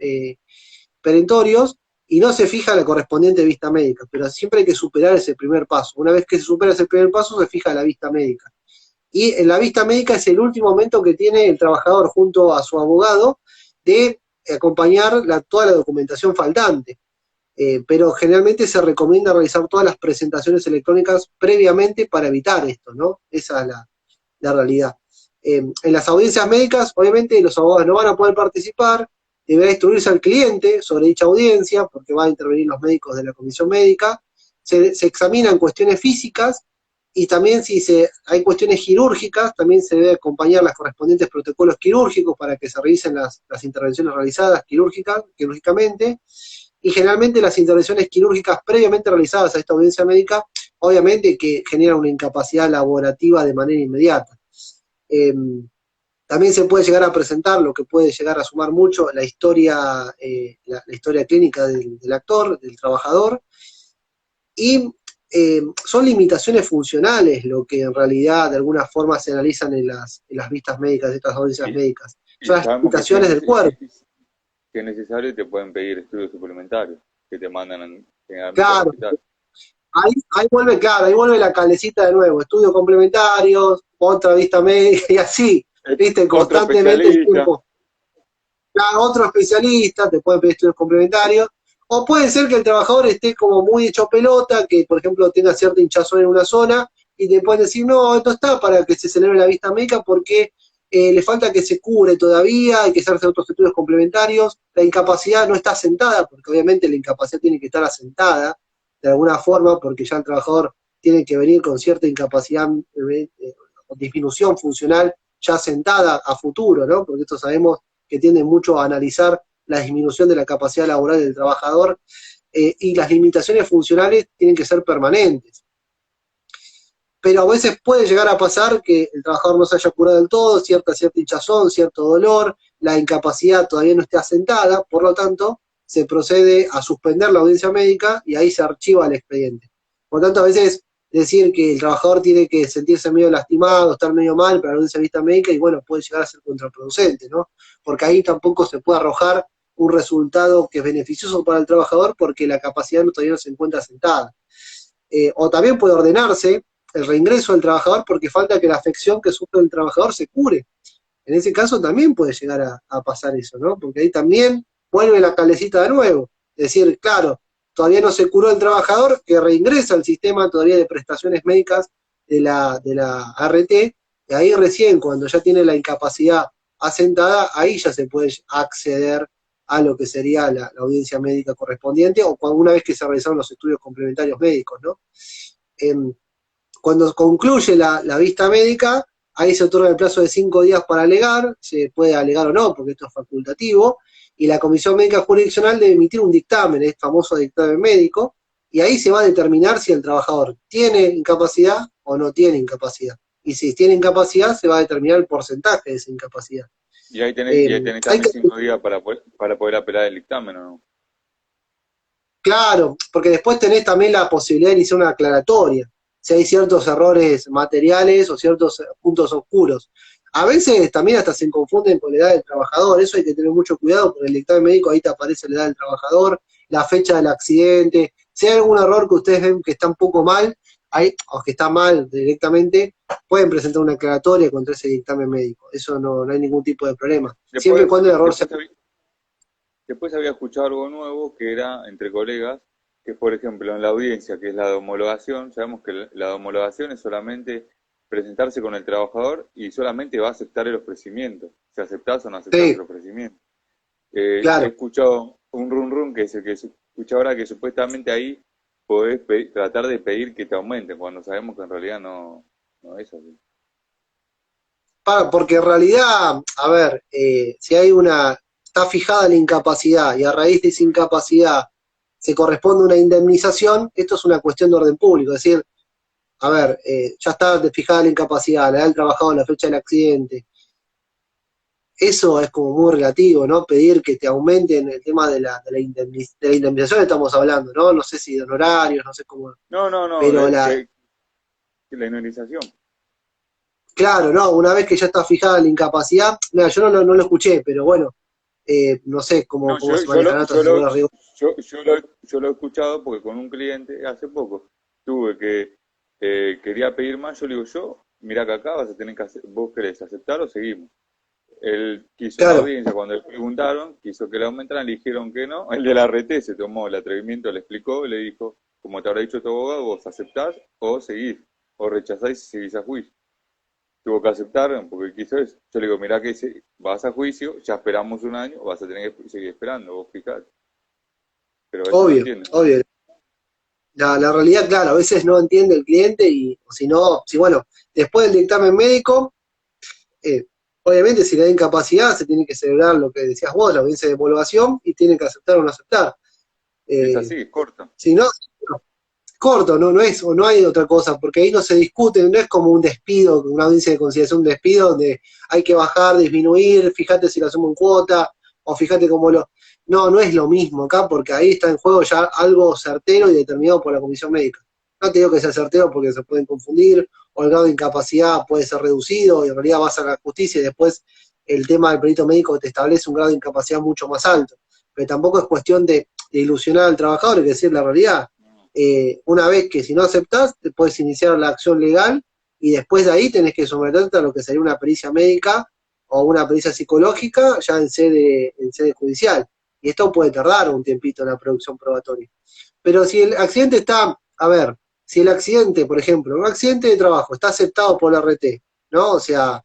perentorios, y no se fija la correspondiente vista médica, pero siempre hay que superar ese primer paso. Una vez que se supera ese primer paso, se fija la vista médica. Y en la vista médica es el último momento que tiene el trabajador junto a su abogado de acompañar toda la documentación faltante. Pero generalmente se recomienda realizar todas las presentaciones electrónicas previamente para evitar esto, ¿no? Esa es la realidad. En las audiencias médicas, obviamente, los abogados no van a poder participar, deberá instruirse al cliente sobre dicha audiencia, porque van a intervenir los médicos de la comisión médica, se examinan cuestiones físicas, y también si hay cuestiones quirúrgicas, también se debe acompañar los correspondientes protocolos quirúrgicos para que se revisen las intervenciones realizadas quirúrgicamente, y generalmente las intervenciones quirúrgicas previamente realizadas a esta audiencia médica, obviamente que generan una incapacidad laborativa de manera inmediata. También se puede llegar a presentar, lo que puede llegar a sumar mucho, la historia clínica del actor, del trabajador, y son limitaciones funcionales lo que en realidad de alguna forma se analizan en las vistas médicas de estas audiencias médicas. Son las limitaciones del cuerpo. Que es necesario y te pueden pedir estudios suplementarios que te mandan generalmente al hospital. Ahí vuelve la calecita de nuevo, estudios complementarios, otra vista médica y así, viste, constantemente el tiempo. Otro especialista, te pueden pedir estudios complementarios, o puede ser que el trabajador esté como muy hecho pelota, que por ejemplo tenga cierta hinchazón en una zona, y te pueden decir, no, esto está para que se celebre la vista médica porque le falta que se cure todavía, hay que hacerse otros estudios complementarios, la incapacidad no está asentada, porque obviamente la incapacidad tiene que estar asentada de alguna forma, porque ya el trabajador tiene que venir con cierta incapacidad o disminución funcional ya asentada a futuro, ¿no? Porque esto sabemos que tiende mucho a analizar la disminución de la capacidad laboral del trabajador, y las limitaciones funcionales tienen que ser permanentes. Pero a veces puede llegar a pasar que el trabajador no se haya curado del todo, cierta hinchazón, cierto dolor, la incapacidad todavía no esté asentada, por lo tanto, se procede a suspender la audiencia médica y ahí se archiva el expediente. Por lo tanto, a veces decir que el trabajador tiene que sentirse medio lastimado, estar medio mal para la audiencia de vista médica, y bueno, puede llegar a ser contraproducente, ¿no? Porque ahí tampoco se puede arrojar un resultado que es beneficioso para el trabajador porque la capacidad todavía no se encuentra asentada. O también puede ordenarse el reingreso del trabajador porque falta que la afección que sufre el trabajador se cure. En ese caso también puede llegar a pasar eso, ¿no? Porque ahí también vuelve la calecita de nuevo. Es decir, claro, todavía no se curó el trabajador, que reingresa al sistema todavía de prestaciones médicas de la ART, y ahí recién, cuando ya tiene la incapacidad asentada, ahí ya se puede acceder a lo que sería la audiencia médica correspondiente, o una vez que se realizaron los estudios complementarios médicos, ¿no? Cuando concluye la vista médica, ahí se otorga el plazo de 5 días para alegar, se puede alegar o no, porque esto es facultativo, y la Comisión Médica Jurisdiccional debe emitir un dictamen, el famoso dictamen médico, y ahí se va a determinar si el trabajador tiene incapacidad o no tiene incapacidad. Y si tiene incapacidad, se va a determinar el porcentaje de esa incapacidad. Y ahí tenés también 5 días para poder apelar el dictamen, ¿o no? Claro, porque después tenés también la posibilidad de iniciar una aclaratoria, si hay ciertos errores materiales o ciertos puntos oscuros. A veces también hasta se confunden con la edad del trabajador, eso hay que tener mucho cuidado, porque el dictamen médico ahí te aparece la edad del trabajador, la fecha del accidente, si hay algún error que ustedes ven que está un poco mal, o que está mal directamente, pueden presentar una aclaratoria contra ese dictamen médico, eso no hay ningún tipo de problema. Siempre y cuando el error sea... Después había escuchado algo nuevo que era entre colegas, que por ejemplo en la audiencia, que es la de homologación, sabemos que la de homologación es solamente presentarse con el trabajador y solamente va a aceptar el ofrecimiento, si aceptás o no aceptás Sí, el ofrecimiento. He claro. escuchado un run run que es el que escucha ahora, que supuestamente ahí podés tratar de pedir que te aumenten, cuando sabemos que en realidad no es así. Porque en realidad, a ver, si hay está fijada la incapacidad y a raíz de esa incapacidad se corresponde una indemnización, esto es una cuestión de orden público, es decir, a ver, ya está fijada la incapacidad, la edad del trabajador, la fecha del accidente, eso es como muy relativo, ¿no? Pedir que te aumenten el tema de la indemnización estamos hablando, ¿no? No sé si de honorarios, no sé cómo, No, pero que la indemnización. claro, no, una vez que ya está fijada la incapacidad, mira, yo no lo escuché, pero bueno, no sé No, cómo se manejarán otras figuras rigurosas. yo lo he escuchado porque con un cliente hace poco tuve que, quería pedir más, yo le digo, mirá que acá vas a tener que vos querés aceptar o seguimos. Él quiso en la Claro, audiencia, cuando le preguntaron, quiso que le aumentaran, le dijeron que no. El de la RT se tomó el atrevimiento, le explicó, y le dijo, como te habrá dicho tu abogado, vos aceptás o seguís, o rechazáis y seguís a juicio. Tuvo que aceptar porque quiso eso. Yo le digo, mirá que si vas a juicio, ya esperamos un año, vas a tener que seguir esperando, vos fijate. Pero eso no obvio, entienden. obvio. La realidad, claro, a veces no entiende el cliente y o si no, si bueno, después del dictamen médico, eh, obviamente si le da incapacidad se tiene que celebrar lo que decías vos, la audiencia de homologación y tiene que aceptar o no aceptar. Es Eh, así, es corta. si no, corto, no es, o no hay otra cosa, porque ahí no se discute, no es como un despido, una audiencia de conciliación, un despido donde hay que bajar, disminuir, fíjate si lo asumo en cuota, o fíjate cómo lo. No es lo mismo acá, porque ahí está en juego ya algo certero y determinado por la comisión médica. No te digo que sea certero porque se pueden confundir, o el grado de incapacidad puede ser reducido, y en realidad vas a la justicia y después el tema del perito médico te establece un grado de incapacidad mucho más alto. Pero tampoco es cuestión de ilusionar al trabajador, hay que decir la realidad. Una vez que si no aceptás, te puedes iniciar la acción legal y después de ahí tenés que someterte a lo que sería una pericia médica o una pericia psicológica ya en sede judicial. Y esto puede tardar un tiempito en la producción probatoria. Pero si el accidente está, a ver, si el accidente, por ejemplo, un accidente de trabajo está aceptado por la RT, ¿no? O sea,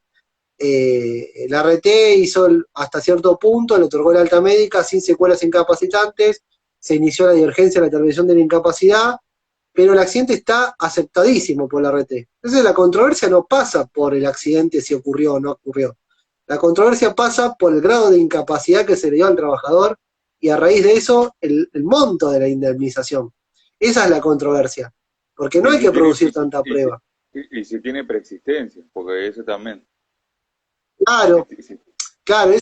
la RT hizo hasta cierto punto, le otorgó la alta médica sin secuelas incapacitantes, se inició la divergencia de la intervención de la incapacidad, pero el accidente está aceptadísimo por la RT. Entonces la controversia no pasa por el accidente si ocurrió o no ocurrió. La controversia pasa por el grado de incapacidad que se le dio al trabajador y a raíz de eso el monto de la indemnización. Esa es la controversia, porque no Y hay si que tiene, producir tanta prueba. y si tiene preexistencia, porque eso también. Claro, Si claro,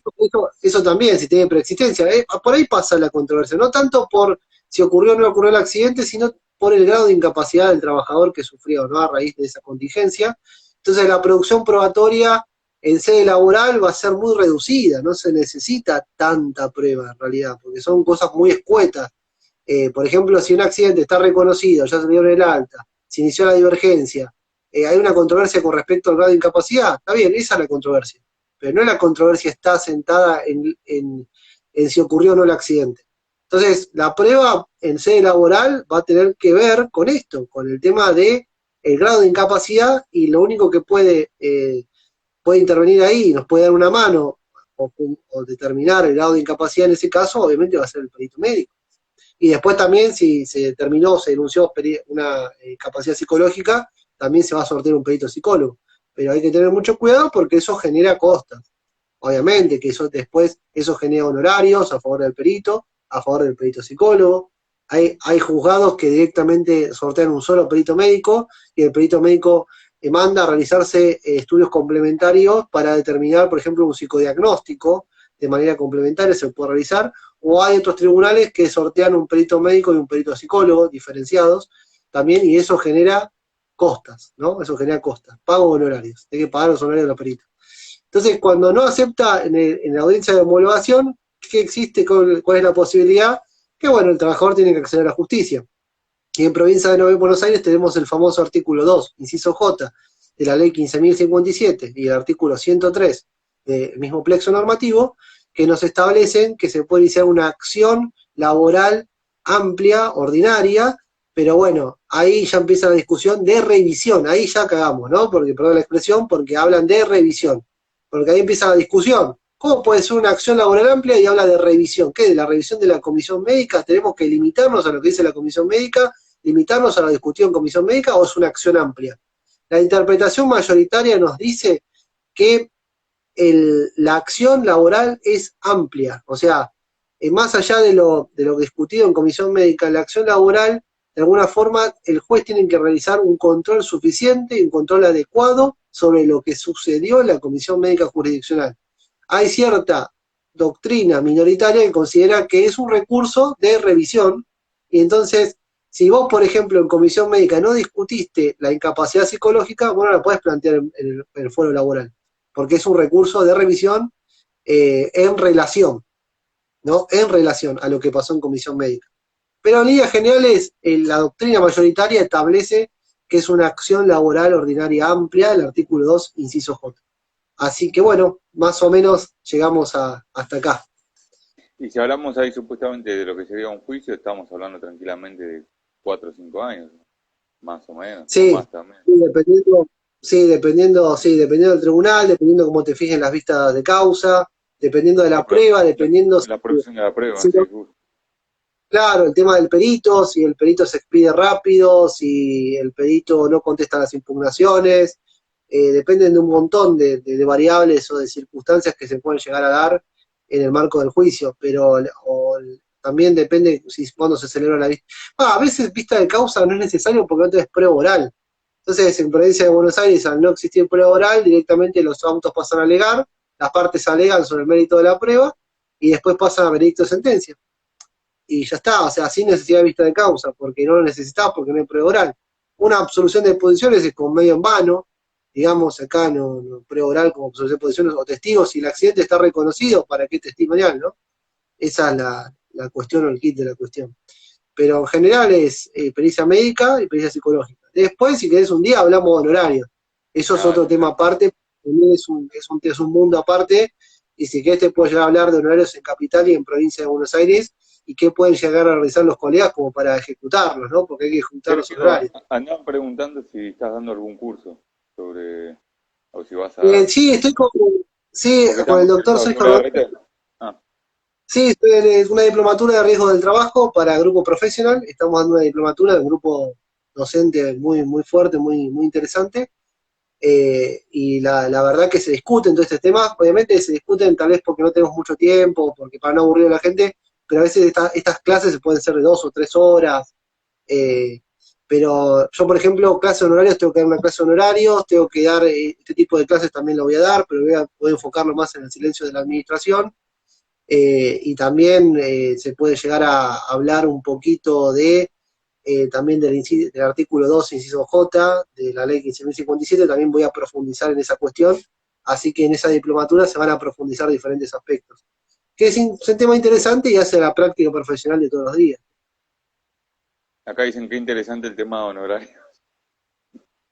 eso también, si tiene preexistencia. Por ahí pasa la controversia, no tanto por si ocurrió o no ocurrió el accidente, sino por el grado de incapacidad del trabajador que sufrió, ¿no? A raíz de esa contingencia. Entonces la producción probatoria en sede laboral va a ser muy reducida, no se necesita tanta prueba en realidad, porque son cosas muy escuetas. Por ejemplo, si un accidente está reconocido, ya se dio el alta, se inició la divergencia, hay una controversia con respecto al grado de incapacidad, está bien, esa es la controversia, pero no la controversia está sentada en si ocurrió o no el accidente. Entonces, la prueba en sede laboral va a tener que ver con esto, con el tema de el grado de incapacidad y lo único que puede intervenir ahí, nos puede dar una mano o determinar el grado de incapacidad en ese caso, obviamente va a ser el perito médico. Y después también, si se determinó, se denunció una capacidad psicológica, también se va a sortear un perito psicólogo. Pero hay que tener mucho cuidado porque eso genera costas. Obviamente que eso después, eso genera honorarios a favor del perito, a favor del perito psicólogo. Hay juzgados que directamente sortean un solo perito médico y el perito médico manda a realizarse estudios complementarios para determinar, por ejemplo, un psicodiagnóstico de manera complementaria, se puede realizar, o hay otros tribunales que sortean un perito médico y un perito psicólogo diferenciados también, y eso genera costas, ¿no? Eso genera costas, pago honorarios, hay que pagar los honorarios de los peritos. Entonces, cuando no acepta en la audiencia de homologación, ¿qué existe? ¿Cuál es la posibilidad? Que, bueno, el trabajador tiene que acceder a la justicia. Y en provincia de Buenos Aires tenemos el famoso artículo 2, inciso J, de la ley 15.057 y el artículo 103 del mismo plexo normativo, que nos establecen que se puede iniciar una acción laboral amplia, ordinaria, pero bueno, ahí ya empieza la discusión de revisión, ahí ya cagamos, ¿no? Porque, perdón la expresión, porque hablan de revisión, porque ahí empieza la discusión. ¿Cómo puede ser una acción laboral amplia y habla de revisión? ¿Qué? ¿De la revisión de la comisión médica? ¿Tenemos que limitarnos a lo que dice la comisión médica? ¿Limitarnos a la discusión comisión médica o es una acción amplia? La interpretación mayoritaria nos dice que la acción laboral es amplia, o sea, más allá de lo discutido en comisión médica, la acción laboral, de alguna forma, el juez tiene que realizar un control suficiente y un control adecuado sobre lo que sucedió en la comisión médica jurisdiccional. Hay cierta doctrina minoritaria que considera que es un recurso de revisión, y entonces, si vos, por ejemplo, en comisión médica no discutiste la incapacidad psicológica, vos no la podés plantear en el foro laboral, porque es un recurso de revisión en relación, ¿no? En relación a lo que pasó en comisión médica. Pero en líneas generales, la doctrina mayoritaria establece que es una acción laboral ordinaria amplia, el artículo 2, inciso J. Así que bueno, más o menos llegamos hasta acá. Y si hablamos ahí supuestamente de lo que sería un juicio, estamos hablando tranquilamente de 4 o 5 años, más o menos, Sí, o más también. dependiendo del tribunal, dependiendo cómo te fijen las vistas de causa, dependiendo de la prueba, dependiendo la producción de la prueba, si, sí, justo. claro, el tema del perito, si el perito se expide rápido, si el perito no contesta las impugnaciones, dependen de un montón de variables o de circunstancias que se pueden llegar a dar en el marco del juicio, pero también depende cuándo se celebra la vista. A veces vista de causa no es necesario porque no tenés prueba oral. Entonces, en provincia de Buenos Aires, al no existir prueba oral, directamente los autos pasan a alegar, las partes alegan sobre el mérito de la prueba y después pasan a veredicto de sentencia. Y ya está, o sea, sin necesidad de vista de causa, porque no lo necesitás, porque no hay prueba oral. Una absolución de posiciones es como medio en vano, digamos, acá no prueba oral como absolución de posiciones o testigos, si el accidente está reconocido, ¿para qué testimonial, no? Esa es la cuestión o el kit de la cuestión. Pero en general es pericia médica y pericia psicológica. Después, si querés un día, hablamos de honorarios. Eso es otro tema aparte, también es un mundo aparte, y si querés te puedo llegar a hablar de honorarios en Capital y en Provincia de Buenos Aires, y qué pueden llegar a realizar los colegas como para ejecutarlos, ¿no? Porque hay que ejecutar los honorarios. Andaban preguntando si estás dando algún curso sobre, o si vas a dar. Sí, estoy con el doctor Sergio Rodríguez. Sí, estoy en una diplomatura de riesgo del trabajo para grupo profesional. Estamos dando una diplomatura de un grupo docente muy, muy fuerte, muy, muy interesante. Y la verdad que se discuten todos estos temas. Obviamente se discuten tal vez porque no tenemos mucho tiempo, porque para no aburrir a la gente, pero a veces estas clases pueden ser de 2 o 3 horas. Pero yo, por ejemplo, clases de honorarios, tengo que dar una clase de honorarios, tengo que dar este tipo de clases también lo voy a dar, pero voy a enfocarlo más en el silencio de la administración. Y también se puede llegar a hablar un poquito también del artículo 2, inciso J, de la ley 15.057, también voy a profundizar en esa cuestión, así que en esa diplomatura se van a profundizar diferentes aspectos. Que es un tema interesante y hace la práctica profesional de todos los días. Acá dicen que interesante el tema de honorarios.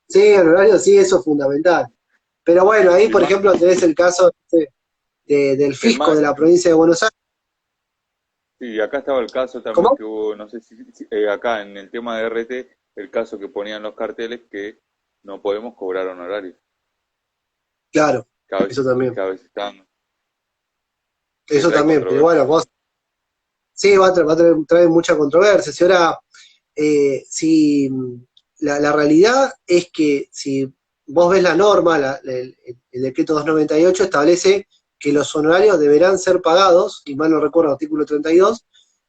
Sí, honorario, sí, eso es fundamental. Pero bueno, ahí, por ejemplo, tenés el caso del fisco de la provincia de Buenos Aires. Sí, acá estaba el caso también. ¿Cómo? Que hubo, no sé si acá en el tema de RT, el caso que ponían los carteles que no podemos cobrar honorarios. Claro, eso también. Cada vez están. Eso también, pero bueno, vos. Sí, va a traer mucha controversia. Si ahora, si la realidad es que si vos ves la norma, el decreto 298 establece que los honorarios deberán ser pagados, y mal no recuerdo, artículo 32,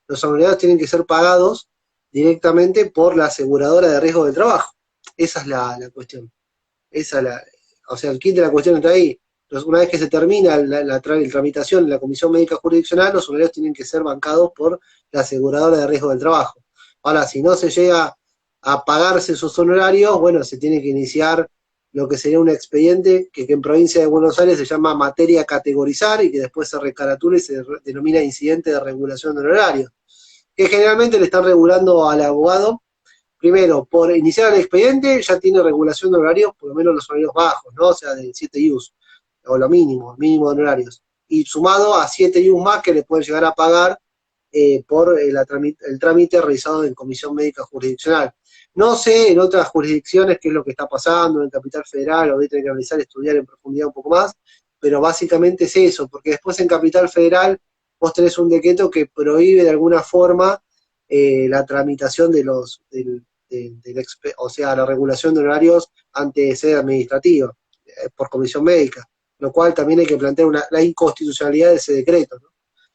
los honorarios tienen que ser pagados directamente por la aseguradora de riesgo del trabajo. Esa es la cuestión. O sea, el kit de la cuestión está ahí. Entonces, una vez que se termina la tramitación en la Comisión Médica Jurisdiccional, los honorarios tienen que ser bancados por la aseguradora de riesgo del trabajo. Ahora, si no se llega a pagarse esos honorarios, bueno, se tiene que iniciar lo que sería un expediente que en provincia de Buenos Aires se llama materia a categorizar y que después se recaratula y se denomina incidente de regulación de honorarios, que generalmente le están regulando al abogado. Primero, por iniciar el expediente ya tiene regulación de horarios, por lo menos los horarios bajos, ¿no? O sea, de 7 IUs, o lo mínimo de honorarios. y sumado a 7 IUs más que le pueden llegar a pagar por el trámite realizado en comisión médica jurisdiccional. No sé en otras jurisdicciones qué es lo que está pasando en Capital Federal, lo voy a tener que analizar, estudiar en profundidad un poco más, pero básicamente es eso, porque después en Capital Federal vos tenés un decreto que prohíbe de alguna forma la tramitación de o sea, la regulación de horarios ante sede administrativa, por comisión médica, lo cual también hay que plantear la inconstitucionalidad de ese decreto, ¿no?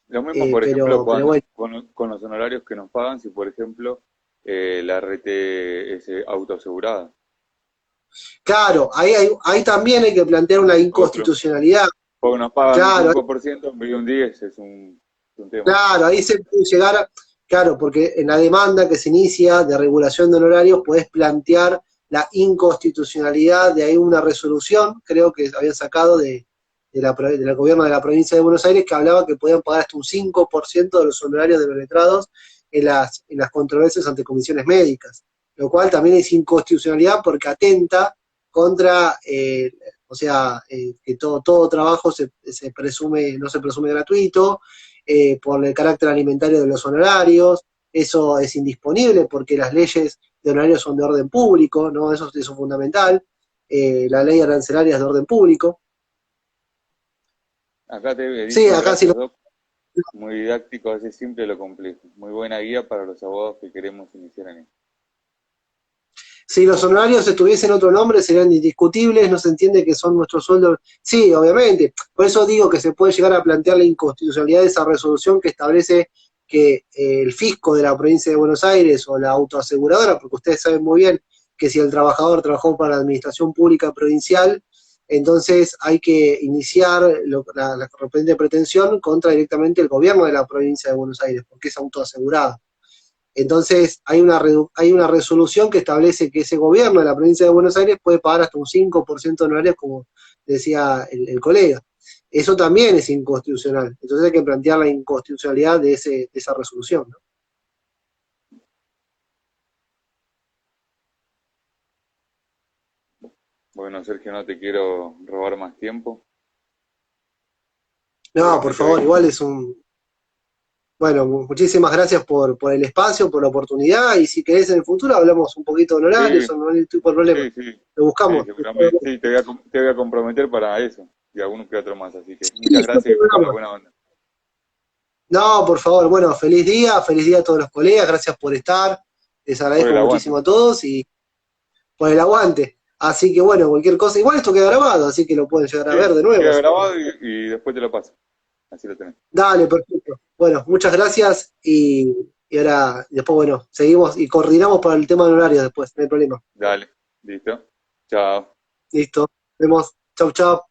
Lo mismo, por ejemplo, Pero bueno. con los honorarios que nos pagan, si por ejemplo la RT es autoasegurada. Claro, ahí también hay que plantear una inconstitucionalidad. Porque nos pagan Claro, un 5% en vez de un 10%, es un tema. claro, ahí se puede llegar, claro, porque en la demanda que se inicia de regulación de honorarios podés plantear la inconstitucionalidad de ahí una resolución, creo que habían sacado del gobierno de la provincia de Buenos Aires, que hablaba que podían pagar hasta un 5% de los honorarios de los letrados en las controversias ante comisiones médicas, lo cual también es inconstitucionalidad porque atenta contra, o sea, que todo trabajo no se presume gratuito, por el carácter alimentario de los honorarios, eso es indisponible porque las leyes de honorarios son de orden público, ¿no? Eso es fundamental, la ley arancelaria es de orden público. Acá te he dicho, Sí, acá sí gracias, Doc. Muy didáctico, hace simple lo complejo. Muy buena guía para los abogados que queremos iniciar en esto. Si los honorarios tuviesen otro nombre serían indiscutibles, no se entiende que son nuestros sueldos. Sí, obviamente. Por eso digo que se puede llegar a plantear la inconstitucionalidad de esa resolución que establece que el fisco de la provincia de Buenos Aires o la autoaseguradora, porque ustedes saben muy bien que si el trabajador trabajó para la administración pública provincial, entonces hay que iniciar la correspondiente pretensión contra directamente el gobierno de la provincia de Buenos Aires, porque es autoasegurado. Entonces hay una resolución que establece que ese gobierno de la provincia de Buenos Aires puede pagar hasta un 5% de honorarios, como decía el colega. Eso también es inconstitucional. Entonces hay que plantear la inconstitucionalidad de esa resolución, ¿no? Bueno, Sergio, no te quiero robar más tiempo. No, por favor, igual es un... Bueno, muchísimas gracias por el espacio, por la oportunidad, y si querés en el futuro hablamos un poquito de honorarios, Sí, no hay tipo de problema. sí, Lo buscamos. sí, seguramente. Sí, te voy a comprometer para eso, y algunos que otro más, así que muchas Sí, gracias y por la buena onda. no, por favor, bueno, feliz día a todos los colegas, gracias por estar, les Por agradezco el muchísimo aguante. a todos y por el aguante. Así que bueno, cualquier cosa, igual esto queda grabado, así que lo pueden llegar a ver Sí, de nuevo. queda grabado y después te lo paso. Así lo tenés. Dale, perfecto. Bueno, muchas gracias y ahora, después, bueno, seguimos y coordinamos para el tema de horarios después, no hay problema. Dale, listo. Chao. Listo, nos vemos. Chau, chau.